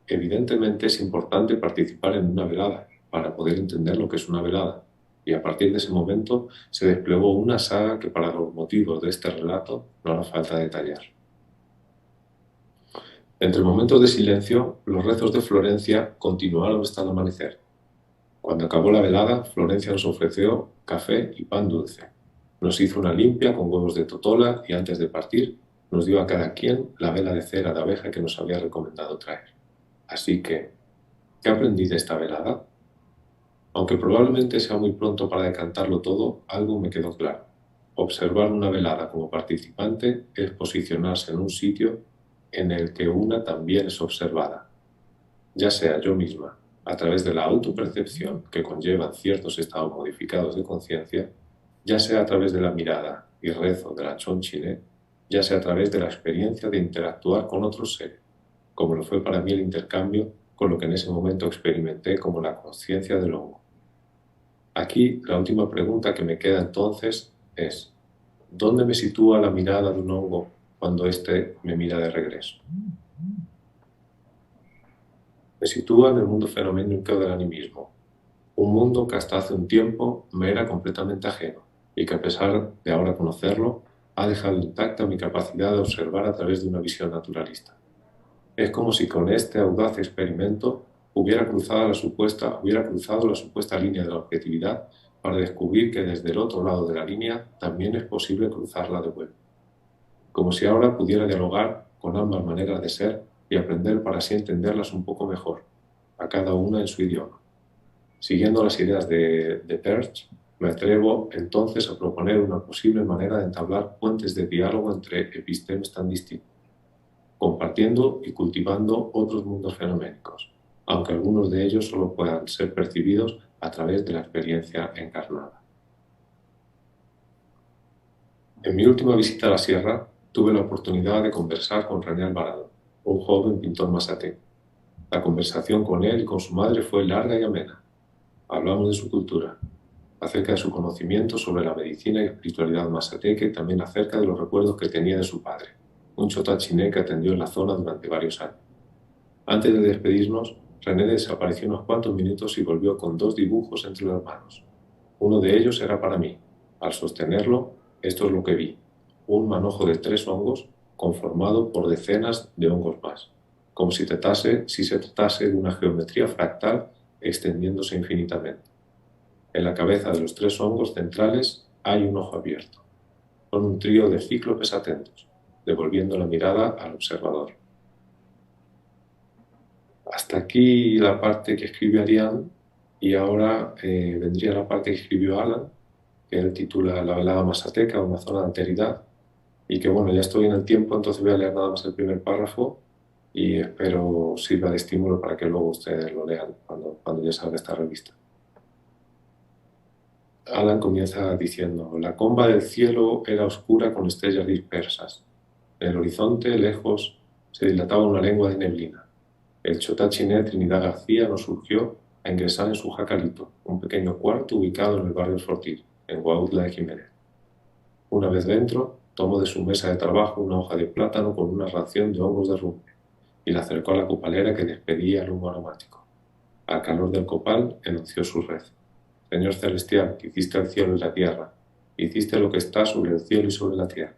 Evidentemente es importante participar en una velada para poder entender lo que es una velada, y a partir de ese momento se desplegó una saga que para los motivos de este relato no hará falta detallar. Entre momentos de silencio, los rezos de Florencia continuaron hasta el amanecer. Cuando acabó la velada, Florencia nos ofreció café y pan dulce. Nos hizo una limpia con huevos de totola y antes de partir nos dio a cada quien la vela de cera de abeja que nos había recomendado traer. Así que, ¿qué aprendí de esta velada? Aunque probablemente sea muy pronto para decantarlo todo, algo me quedó claro. Observar una velada como participante es posicionarse en un sitio en el que una también es observada, ya sea yo misma, a través de la autopercepción que conllevan ciertos estados modificados de conciencia, ya sea a través de la mirada y rezo de la chonchiné, ya sea a través de la experiencia de interactuar con otros seres, como lo fue para mí el intercambio con lo que en ese momento experimenté como la conciencia del hongo. Aquí la última pregunta que me queda entonces es, ¿dónde me sitúa la mirada de un hongo cuando éste me mira de regreso? Me sitúa en el mundo fenoménico del animismo, un mundo que hasta hace un tiempo me era completamente ajeno y que a pesar de ahora conocerlo, ha dejado intacta mi capacidad de observar a través de una visión naturalista. Es como si con este audaz experimento hubiera cruzado la supuesta línea de la objetividad para descubrir que desde el otro lado de la línea también es posible cruzarla de vuelta. Como si ahora pudiera dialogar con ambas maneras de ser y aprender para así entenderlas un poco mejor, a cada una en su idioma. Siguiendo las ideas de Perch, me atrevo entonces a proponer una posible manera de entablar puentes de diálogo entre epistemes tan distintos, compartiendo y cultivando otros mundos fenoménicos, aunque algunos de ellos solo puedan ser percibidos a través de la experiencia encarnada. En mi última visita a la sierra, tuve la oportunidad de conversar con René Alvarado, un joven pintor mazateco. La conversación con él y con su madre fue larga y amena. Hablamos de su cultura, acerca de su conocimiento sobre la medicina y espiritualidad mazateca y también acerca de los recuerdos que tenía de su padre, un chota chiné que atendió en la zona durante varios años. Antes de despedirnos, René desapareció unos cuantos minutos y volvió con 2 dibujos entre las manos. Uno de ellos era para mí. Al sostenerlo, esto es lo que vi: un manojo de 3 hongos conformado por decenas de hongos más, como si se tratase de una geometría fractal extendiéndose infinitamente. En la cabeza de los 3 hongos centrales hay un ojo abierto. Son un trío de cíclopes atentos, devolviendo la mirada al observador. Hasta aquí la parte que escribió Ariane, y ahora vendría la parte que escribió Alan, que él titula La velada mazateca, una zona de alteridad, y que bueno, ya estoy en el tiempo, entonces voy a leer nada más el primer párrafo y espero sirva de estímulo para que luego ustedes lo lean cuando ya salga esta revista. Alan comienza diciendo: la comba del cielo era oscura con estrellas dispersas. En el horizonte, lejos, se dilataba una lengua de neblina. El chotá chiné Trinidad García nos surgió a ingresar en su jacalito, un pequeño cuarto ubicado en el barrio Fortil, en Huautla de Jiménez. Una vez dentro, tomó de su mesa de trabajo una hoja de plátano con una ración de hongos de rumbe y la acercó a la copalera que despedía el humo aromático. Al calor del copal enunció su rezo: Señor celestial, que hiciste el cielo y la tierra, hiciste lo que está sobre el cielo y sobre la tierra.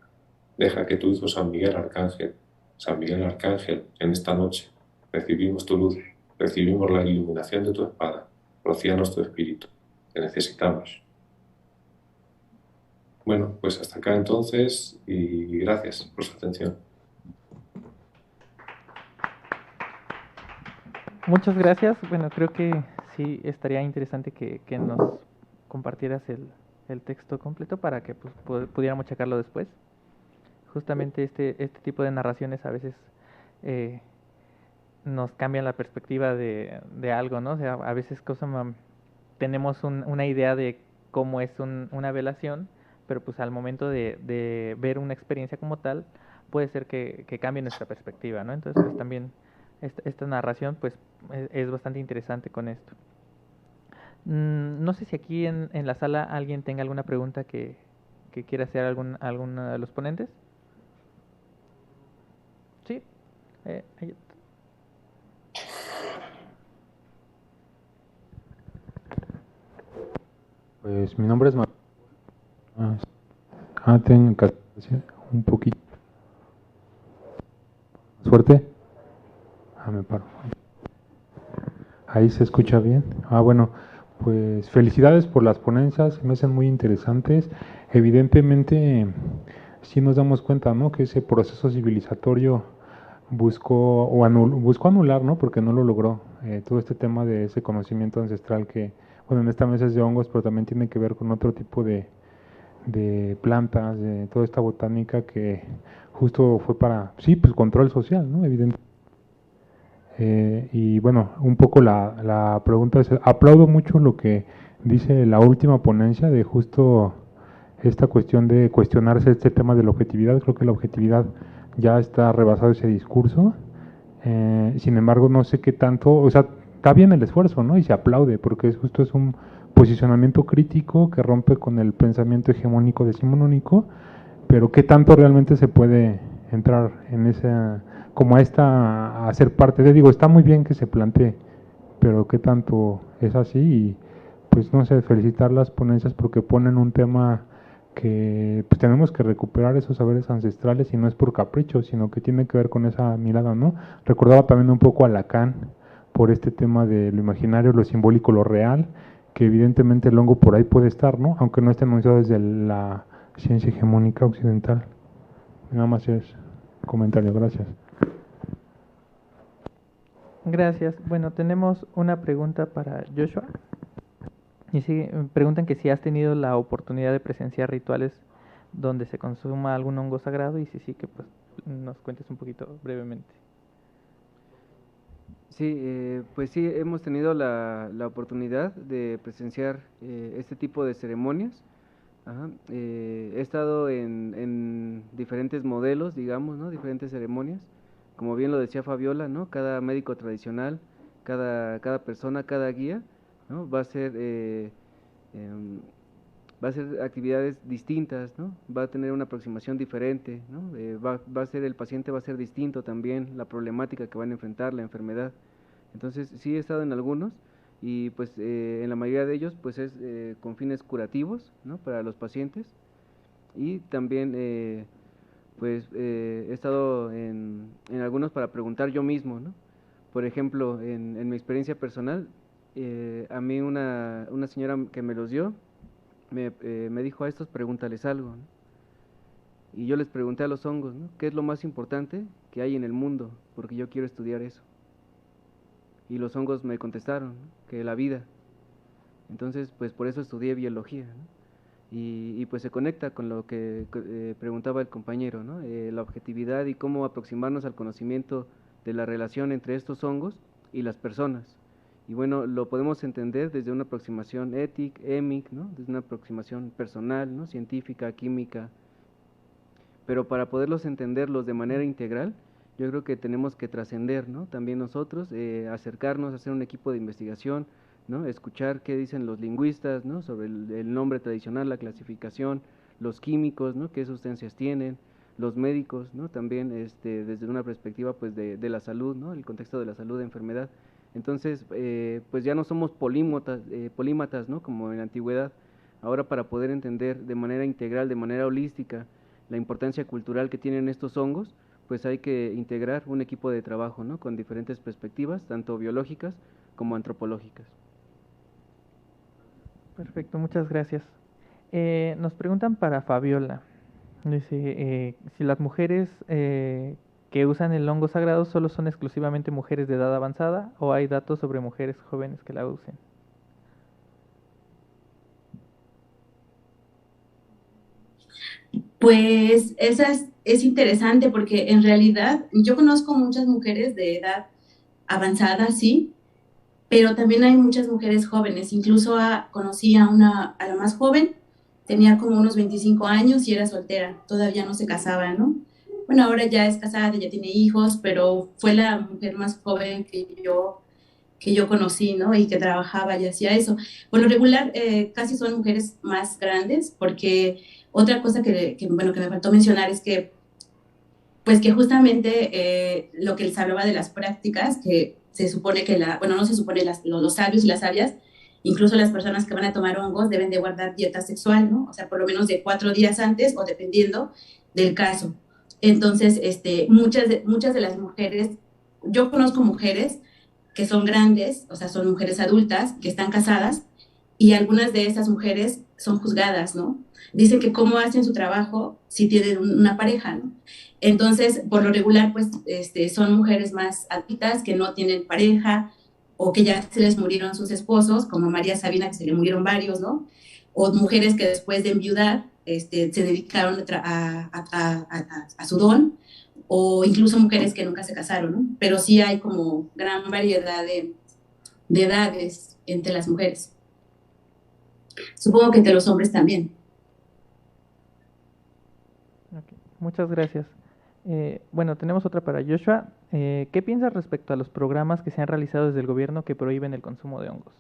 Deja que tu hijo San Miguel Arcángel, en esta noche, recibimos tu luz, recibimos la iluminación de tu espada, rocíanos tu espíritu, te necesitamos. Bueno, pues hasta acá entonces, y gracias por su atención. Muchas gracias. Bueno, creo que sí estaría interesante que nos compartieras el texto completo para que pues, pudiéramos checarlo después. Justamente este tipo de narraciones a veces nos cambian la perspectiva de algo, ¿no? O sea, a veces tenemos una idea de cómo es una velación, pero pues al momento de ver una experiencia como tal, puede ser que cambie nuestra perspectiva, ¿no? Entonces, pues también esta narración pues es bastante interesante con esto. No sé si aquí en la sala alguien tenga alguna pregunta que quiera hacer alguno de los ponentes. Sí. Ahí. Pues mi nombre es tengo que hacer un poquito más fuerte. Me paro. Ahí se escucha bien. Bueno, pues felicidades por las ponencias, me hacen muy interesantes. Evidentemente, sí nos damos cuenta, ¿no?, que ese proceso civilizatorio buscó anular, ¿no?, porque no lo logró, todo este tema de ese conocimiento ancestral que, bueno, en esta mesa es de hongos, pero también tiene que ver con otro tipo de plantas, de toda esta botánica que justo fue para, sí, pues control social, ¿no?, evidentemente. Y bueno, un poco la pregunta es, aplaudo mucho lo que dice la última ponencia de justo esta cuestión de cuestionarse este tema de la objetividad. Creo que la objetividad ya está rebasado ese discurso, sin embargo no sé qué tanto, o sea, está bien el esfuerzo, ¿no?, y se aplaude porque justo es un posicionamiento crítico que rompe con el pensamiento hegemónico decimonónico, pero qué tanto realmente se puede entrar en esa, como a ser parte de, digo, está muy bien que se plantee, pero qué tanto es así. Y pues no sé, felicitar las ponencias porque ponen un tema que pues tenemos que recuperar esos saberes ancestrales, y no es por capricho, sino que tiene que ver con esa mirada, ¿no? Recordaba también un poco a Lacan por este tema de lo imaginario, lo simbólico, lo real, que evidentemente el hongo por ahí puede estar, ¿no? Aunque no esté anunciado desde la ciencia hegemónica occidental. Nada más es comentario, gracias. Gracias. Bueno, tenemos una pregunta para Joshua. Y sí, preguntan que si has tenido la oportunidad de presenciar rituales donde se consuma algún hongo sagrado y si sí, que pues nos cuentes un poquito brevemente. Sí, pues sí, hemos tenido la oportunidad de presenciar este tipo de ceremonias. Ajá, he estado en diferentes modelos, digamos, ¿no? Diferentes ceremonias. Como bien lo decía Fabiola, ¿no? Cada médico tradicional, cada persona, cada guía, ¿no? Em, va a hacer actividades distintas, ¿no? Va a tener una aproximación diferente, ¿no? Va a ser, el paciente va a ser distinto también, la problemática que van a enfrentar, la enfermedad. Entonces, sí he estado en algunos y pues en la mayoría de ellos pues es con fines curativos, ¿no? Para los pacientes y también he estado en algunos para preguntar yo mismo, ¿no? Por ejemplo, en mi experiencia personal, a mí una señora que me los dio me dijo: a estos pregúntales algo, ¿no? Y yo les pregunté a los hongos, ¿no? ¿Qué es lo más importante que hay en el mundo? Porque yo quiero estudiar eso. Y los hongos me contestaron, ¿no? Que la vida. Entonces, pues por eso estudié biología, ¿no? Y pues se conecta con lo que preguntaba el compañero, ¿no? La objetividad y cómo aproximarnos al conocimiento de la relación entre estos hongos y las personas. Y bueno, lo podemos entender desde una aproximación ética, émic, ¿no? Desde una aproximación personal, ¿no? Científica, química. Pero para poderlos entenderlos de manera integral, yo creo que tenemos que trascender, ¿no? También nosotros, acercarnos, hacer un equipo de investigación, ¿no? Escuchar qué dicen los lingüistas, ¿no? Sobre el nombre tradicional, la clasificación, los químicos, ¿no? Qué sustancias tienen, los médicos, ¿no? También desde una perspectiva pues de la salud, ¿no? El contexto de la salud de enfermedad. Entonces, pues ya no somos polímatas, ¿no? Como en la antigüedad. Ahora, para poder entender de manera integral, de manera holística, la importancia cultural que tienen estos hongos, pues hay que integrar un equipo de trabajo, ¿no? Con diferentes perspectivas, tanto biológicas como antropológicas. Perfecto, muchas gracias. Nos preguntan para Fabiola. Dice, si las mujeres que usan el hongo sagrado solo son exclusivamente mujeres de edad avanzada o hay datos sobre mujeres jóvenes que la usen. Pues esa es interesante porque en realidad yo conozco muchas mujeres de edad avanzada, sí, pero también hay muchas mujeres jóvenes. Incluso conocí a la más joven, tenía como unos 25 años y era soltera, todavía no se casaba, ¿no? Bueno, ahora ya es casada, ya tiene hijos, pero fue la mujer más joven que yo conocí, ¿no? Y que trabajaba y hacía eso. Por lo regular, casi son mujeres más grandes, porque otra cosa bueno, que me faltó mencionar es que, pues que justamente lo que les hablaba de las prácticas, que se supone que bueno, no se supone, los sabios y las sabias, incluso las personas que van a tomar hongos deben de guardar dieta sexual, ¿no? O sea, por lo menos de 4 días antes o dependiendo del caso. Entonces, muchas de las mujeres, yo conozco mujeres que son grandes, o sea, son mujeres adultas, que están casadas, y algunas de esas mujeres son juzgadas, ¿no? Dicen que cómo hacen su trabajo si tienen una pareja, ¿no? Entonces, por lo regular, pues, son mujeres más adultas que no tienen pareja o que ya se les murieron sus esposos, como María Sabina, que se le murieron varios, ¿no? O mujeres que después de enviudar, se dedicaron a su don, o incluso mujeres que nunca se casaron, ¿no? Pero sí hay como gran variedad de edades entre las mujeres. Supongo que entre los hombres también. Okay, muchas gracias. Bueno, tenemos otra para Joshua. ¿Qué piensas respecto a los programas que se han realizado desde el gobierno que prohíben el consumo de hongos?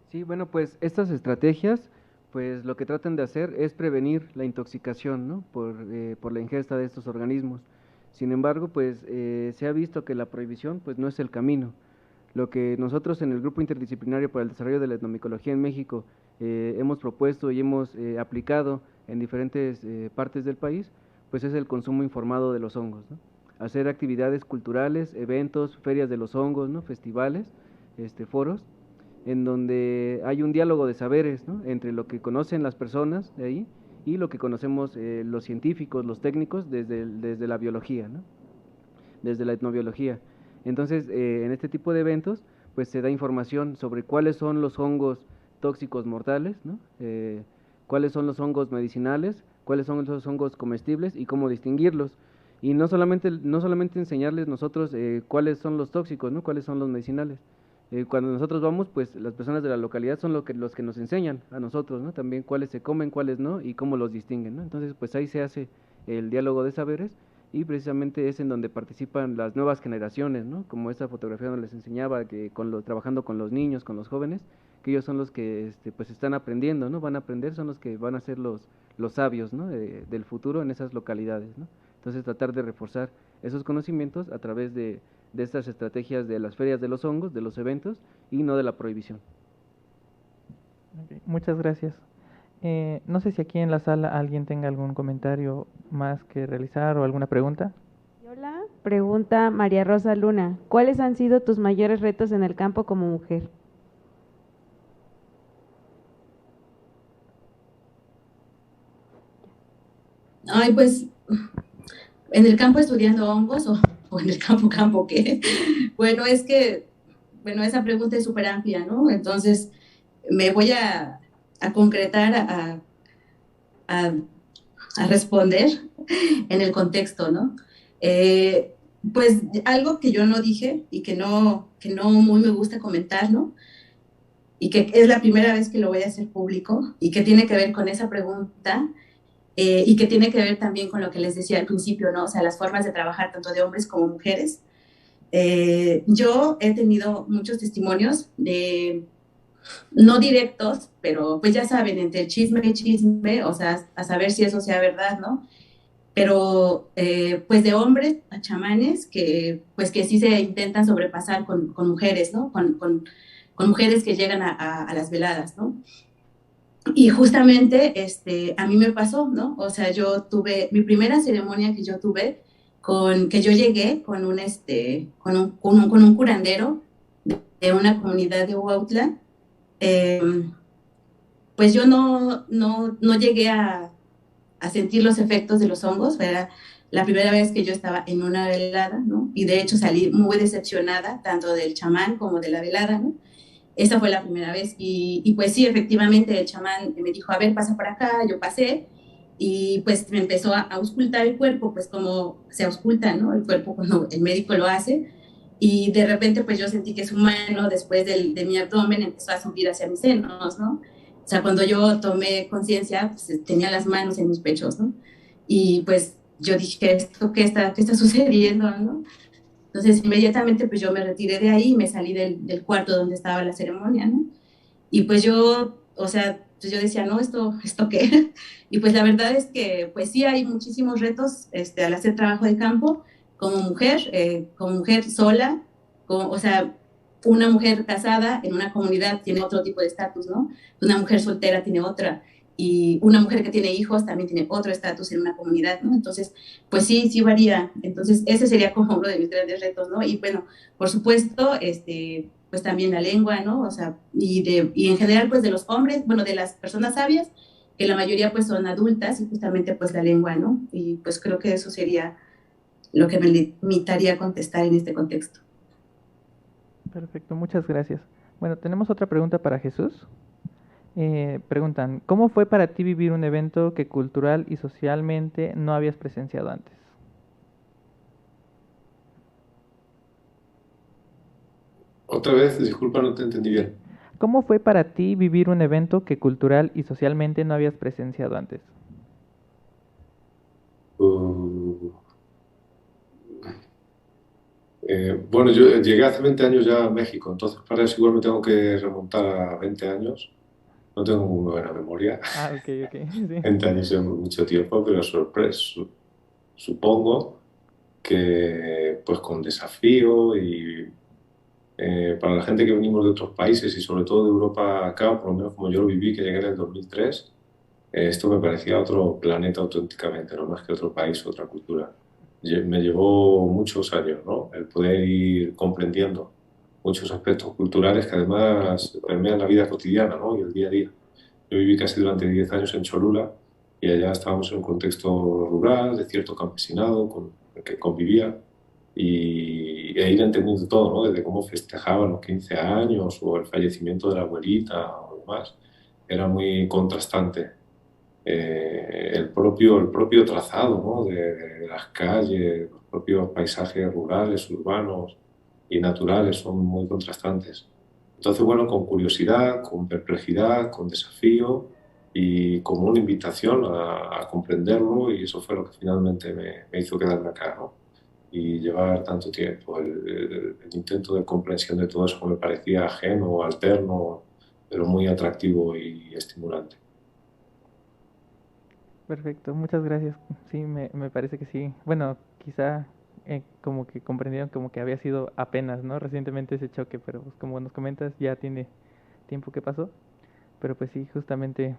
Sí, bueno, pues estas estrategias, pues lo que tratan de hacer es prevenir la intoxicación, ¿no? Por la ingesta de estos organismos. Sin embargo, pues se ha visto que la prohibición, pues no es el camino. Lo que nosotros en el Grupo Interdisciplinario para el Desarrollo de la Etnomicología en México hemos propuesto y hemos aplicado en diferentes partes del país, pues es el consumo informado de los hongos, ¿no? Hacer actividades culturales, eventos, ferias de los hongos, ¿no? Festivales, foros, en donde hay un diálogo de saberes, ¿no? Entre lo que conocen las personas de ahí y lo que conocemos los científicos, los técnicos, desde la biología, ¿no? Desde la etnobiología. Entonces, en este tipo de eventos, pues se da información sobre cuáles son los hongos tóxicos mortales, ¿no? Cuáles son los hongos medicinales, cuáles son los hongos comestibles y cómo distinguirlos. Y no solamente enseñarles nosotros cuáles son los tóxicos, ¿no? Cuáles son los medicinales. Cuando nosotros vamos, pues las personas de la localidad son los que nos enseñan a nosotros, ¿no? También cuáles se comen, cuáles no y cómo los distinguen, ¿no? Entonces, pues ahí se hace el diálogo de saberes y precisamente es en donde participan las nuevas generaciones, ¿no? Como esta fotografía donde les enseñaba que trabajando con los niños, con los jóvenes, que ellos son los que pues están aprendiendo, ¿no? Van a aprender, son los que van a ser los sabios, ¿no? Del futuro en esas localidades, ¿no? Entonces tratar de reforzar esos conocimientos a través de estas estrategias de las ferias de los hongos, de los eventos y no de la prohibición. Okay, muchas gracias. No sé si aquí en la sala alguien tenga algún comentario más que realizar o alguna pregunta. Hola, pregunta María Rosa Luna. ¿Cuáles han sido tus mayores retos en el campo como mujer? Ay, pues en el campo estudiando hongos o en el campo qué. Bueno, es que, bueno, esa pregunta es súper amplia, ¿no? Entonces me voy a concretar a, a responder en el contexto, ¿no? Pues algo que yo no dije y que no muy me gusta comentar, ¿no? Y que es la primera vez que lo voy a hacer público y que tiene que ver con esa pregunta y que tiene que ver también con lo que les decía al principio, ¿no? O sea, las formas de trabajar tanto de hombres como mujeres. Yo he tenido muchos testimonios de, no directos, pero pues ya saben, entre chisme y chisme, o sea, a saber si eso sea verdad, ¿no? Pero pues de hombres a chamanes pues que sí se intentan sobrepasar con mujeres, ¿no? Con mujeres que llegan a las veladas, ¿no? Y justamente a mí me pasó, ¿no? O sea, yo tuve, mi primera ceremonia que yo tuve, que yo llegué con un curandero de una comunidad de Huautla, eh, pues yo no llegué a sentir los efectos de los hongos, era la primera vez que yo estaba en una velada, ¿no? Y de hecho salí muy decepcionada, tanto del chamán como de la velada, ¿no? Esa fue la primera vez y pues sí, efectivamente el chamán me dijo, a ver, pasa por acá, yo pasé y pues me empezó a auscultar el cuerpo, pues como se ausculta, ¿no? El cuerpo cuando el médico lo hace y de repente pues yo sentí que su mano después de mi abdomen empezó a subir hacia mis senos, ¿no? O sea, cuando yo tomé conciencia, pues tenía las manos en mis pechos, ¿no? Y pues yo dije, ¿qué está sucediendo, no? Entonces, inmediatamente, pues yo me retiré de ahí y me salí del cuarto donde estaba la ceremonia, ¿no? Y pues yo, o sea, pues yo decía, no, ¿esto qué? Y pues la verdad es que, pues sí, hay muchísimos retos al hacer trabajo de campo como mujer sola, o sea, una mujer casada en una comunidad tiene otro tipo de estatus, ¿no? Una mujer soltera tiene otra, y una mujer que tiene hijos también tiene otro estatus en una comunidad, ¿no? Entonces, pues sí varía. Entonces, ese sería como uno de mis grandes retos, ¿no? Y bueno, por supuesto, pues también la lengua, ¿no? O sea, y en general, pues de los hombres, bueno, de las personas sabias, que la mayoría pues son adultas y justamente pues la lengua, ¿no? Y pues creo que eso sería lo que me limitaría a contestar en este contexto. Perfecto, muchas gracias. Bueno, tenemos otra pregunta para Jesús. Preguntan, ¿cómo fue para ti vivir un evento que cultural y socialmente no habías presenciado antes? Otra vez, disculpa, no te entendí bien. ¿Cómo fue para ti vivir un evento que cultural y socialmente no habías presenciado antes? Bueno, yo llegué hace 20 años ya a México, entonces para eso igual me tengo que remontar a 20 años. No tengo muy buena memoria. Ah, ok, sí. 20 años es mucho tiempo, pero supongo que pues con desafío y para la gente que venimos de otros países y sobre todo de Europa acá, por lo menos como yo lo viví, que llegué en el 2003, esto me parecía otro planeta auténticamente, no más que otro país, otra cultura. Me llevó muchos años, ¿no? El poder ir comprendiendo muchos aspectos culturales que además permean la vida cotidiana, ¿no? Y el día a día. Yo viví casi durante 10 años en Cholula y allá estábamos en un contexto rural, de cierto campesinado con el que convivía e ir entendiendo todo, ¿no? Desde cómo festejaban los 15 años o el fallecimiento de la abuelita o demás. Era muy contrastante. El propio trazado, ¿no? de las calles, los propios paisajes rurales, urbanos y naturales son muy contrastantes. Entonces, bueno, con curiosidad, con perplejidad, con desafío y como una invitación a comprenderlo, y eso fue lo que finalmente me hizo quedarme acá, ¿no? Y llevar tanto tiempo. El intento de comprensión de todo eso me parecía ajeno, alterno, pero muy atractivo y estimulante. Perfecto, muchas gracias. Sí, me parece que sí. Bueno, quizá como que comprendieron como que había sido apenas, ¿no? Recientemente ese choque, pero pues, como nos comentas, ya tiene tiempo que pasó. Pero pues sí, justamente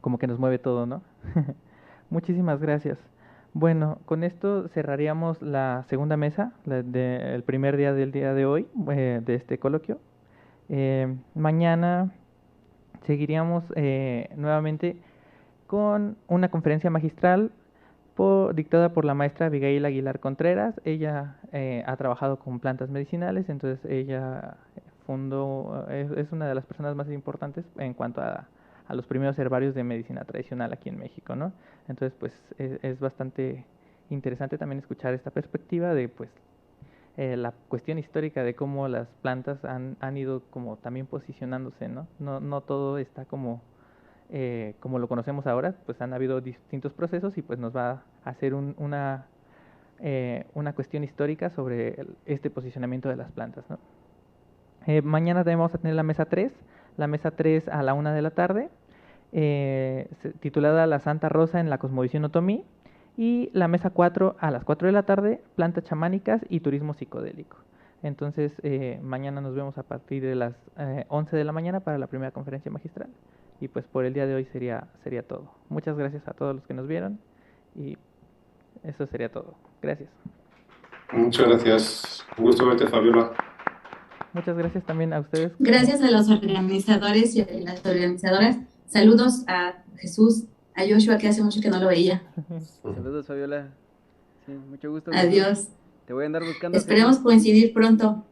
como que nos mueve todo, ¿no? Muchísimas gracias. Bueno, con esto cerraríamos la segunda mesa, el primer día del día de hoy, de este coloquio. Mañana seguiríamos nuevamente con una conferencia magistral dictada por la maestra Abigail Aguilar Contreras. Ella ha trabajado con plantas medicinales, entonces ella fundó, es una de las personas más importantes en cuanto a los primeros herbarios de medicina tradicional aquí en México, ¿no? Entonces, pues es bastante interesante también escuchar esta perspectiva de, pues, la cuestión histórica de cómo las plantas han ido como también posicionándose, ¿no? No todo está como lo conocemos ahora, pues han habido distintos procesos y pues nos va a hacer una cuestión histórica sobre este posicionamiento de las plantas, ¿no? Mañana vamos a tener la mesa 3 a la 1 de la tarde, titulada La Santa Rosa en la Cosmovisión Otomí, y la mesa 4 a las 4 de la tarde, Plantas chamánicas y turismo psicodélico. Entonces, mañana nos vemos a partir de las 11 de la mañana para la primera conferencia magistral. Y pues por el día de hoy sería todo. Muchas gracias a todos los que nos vieron y eso sería todo. Gracias. Muchas gracias. Un gusto verte, Fabiola. Muchas gracias también a ustedes. Gracias a los organizadores y a las organizadoras. Saludos a Jesús, a Joshua, que hace mucho que no lo veía. Saludos, Fabiola. Sí, mucho gusto. Adiós. Te voy a andar buscando. Esperemos coincidir pronto.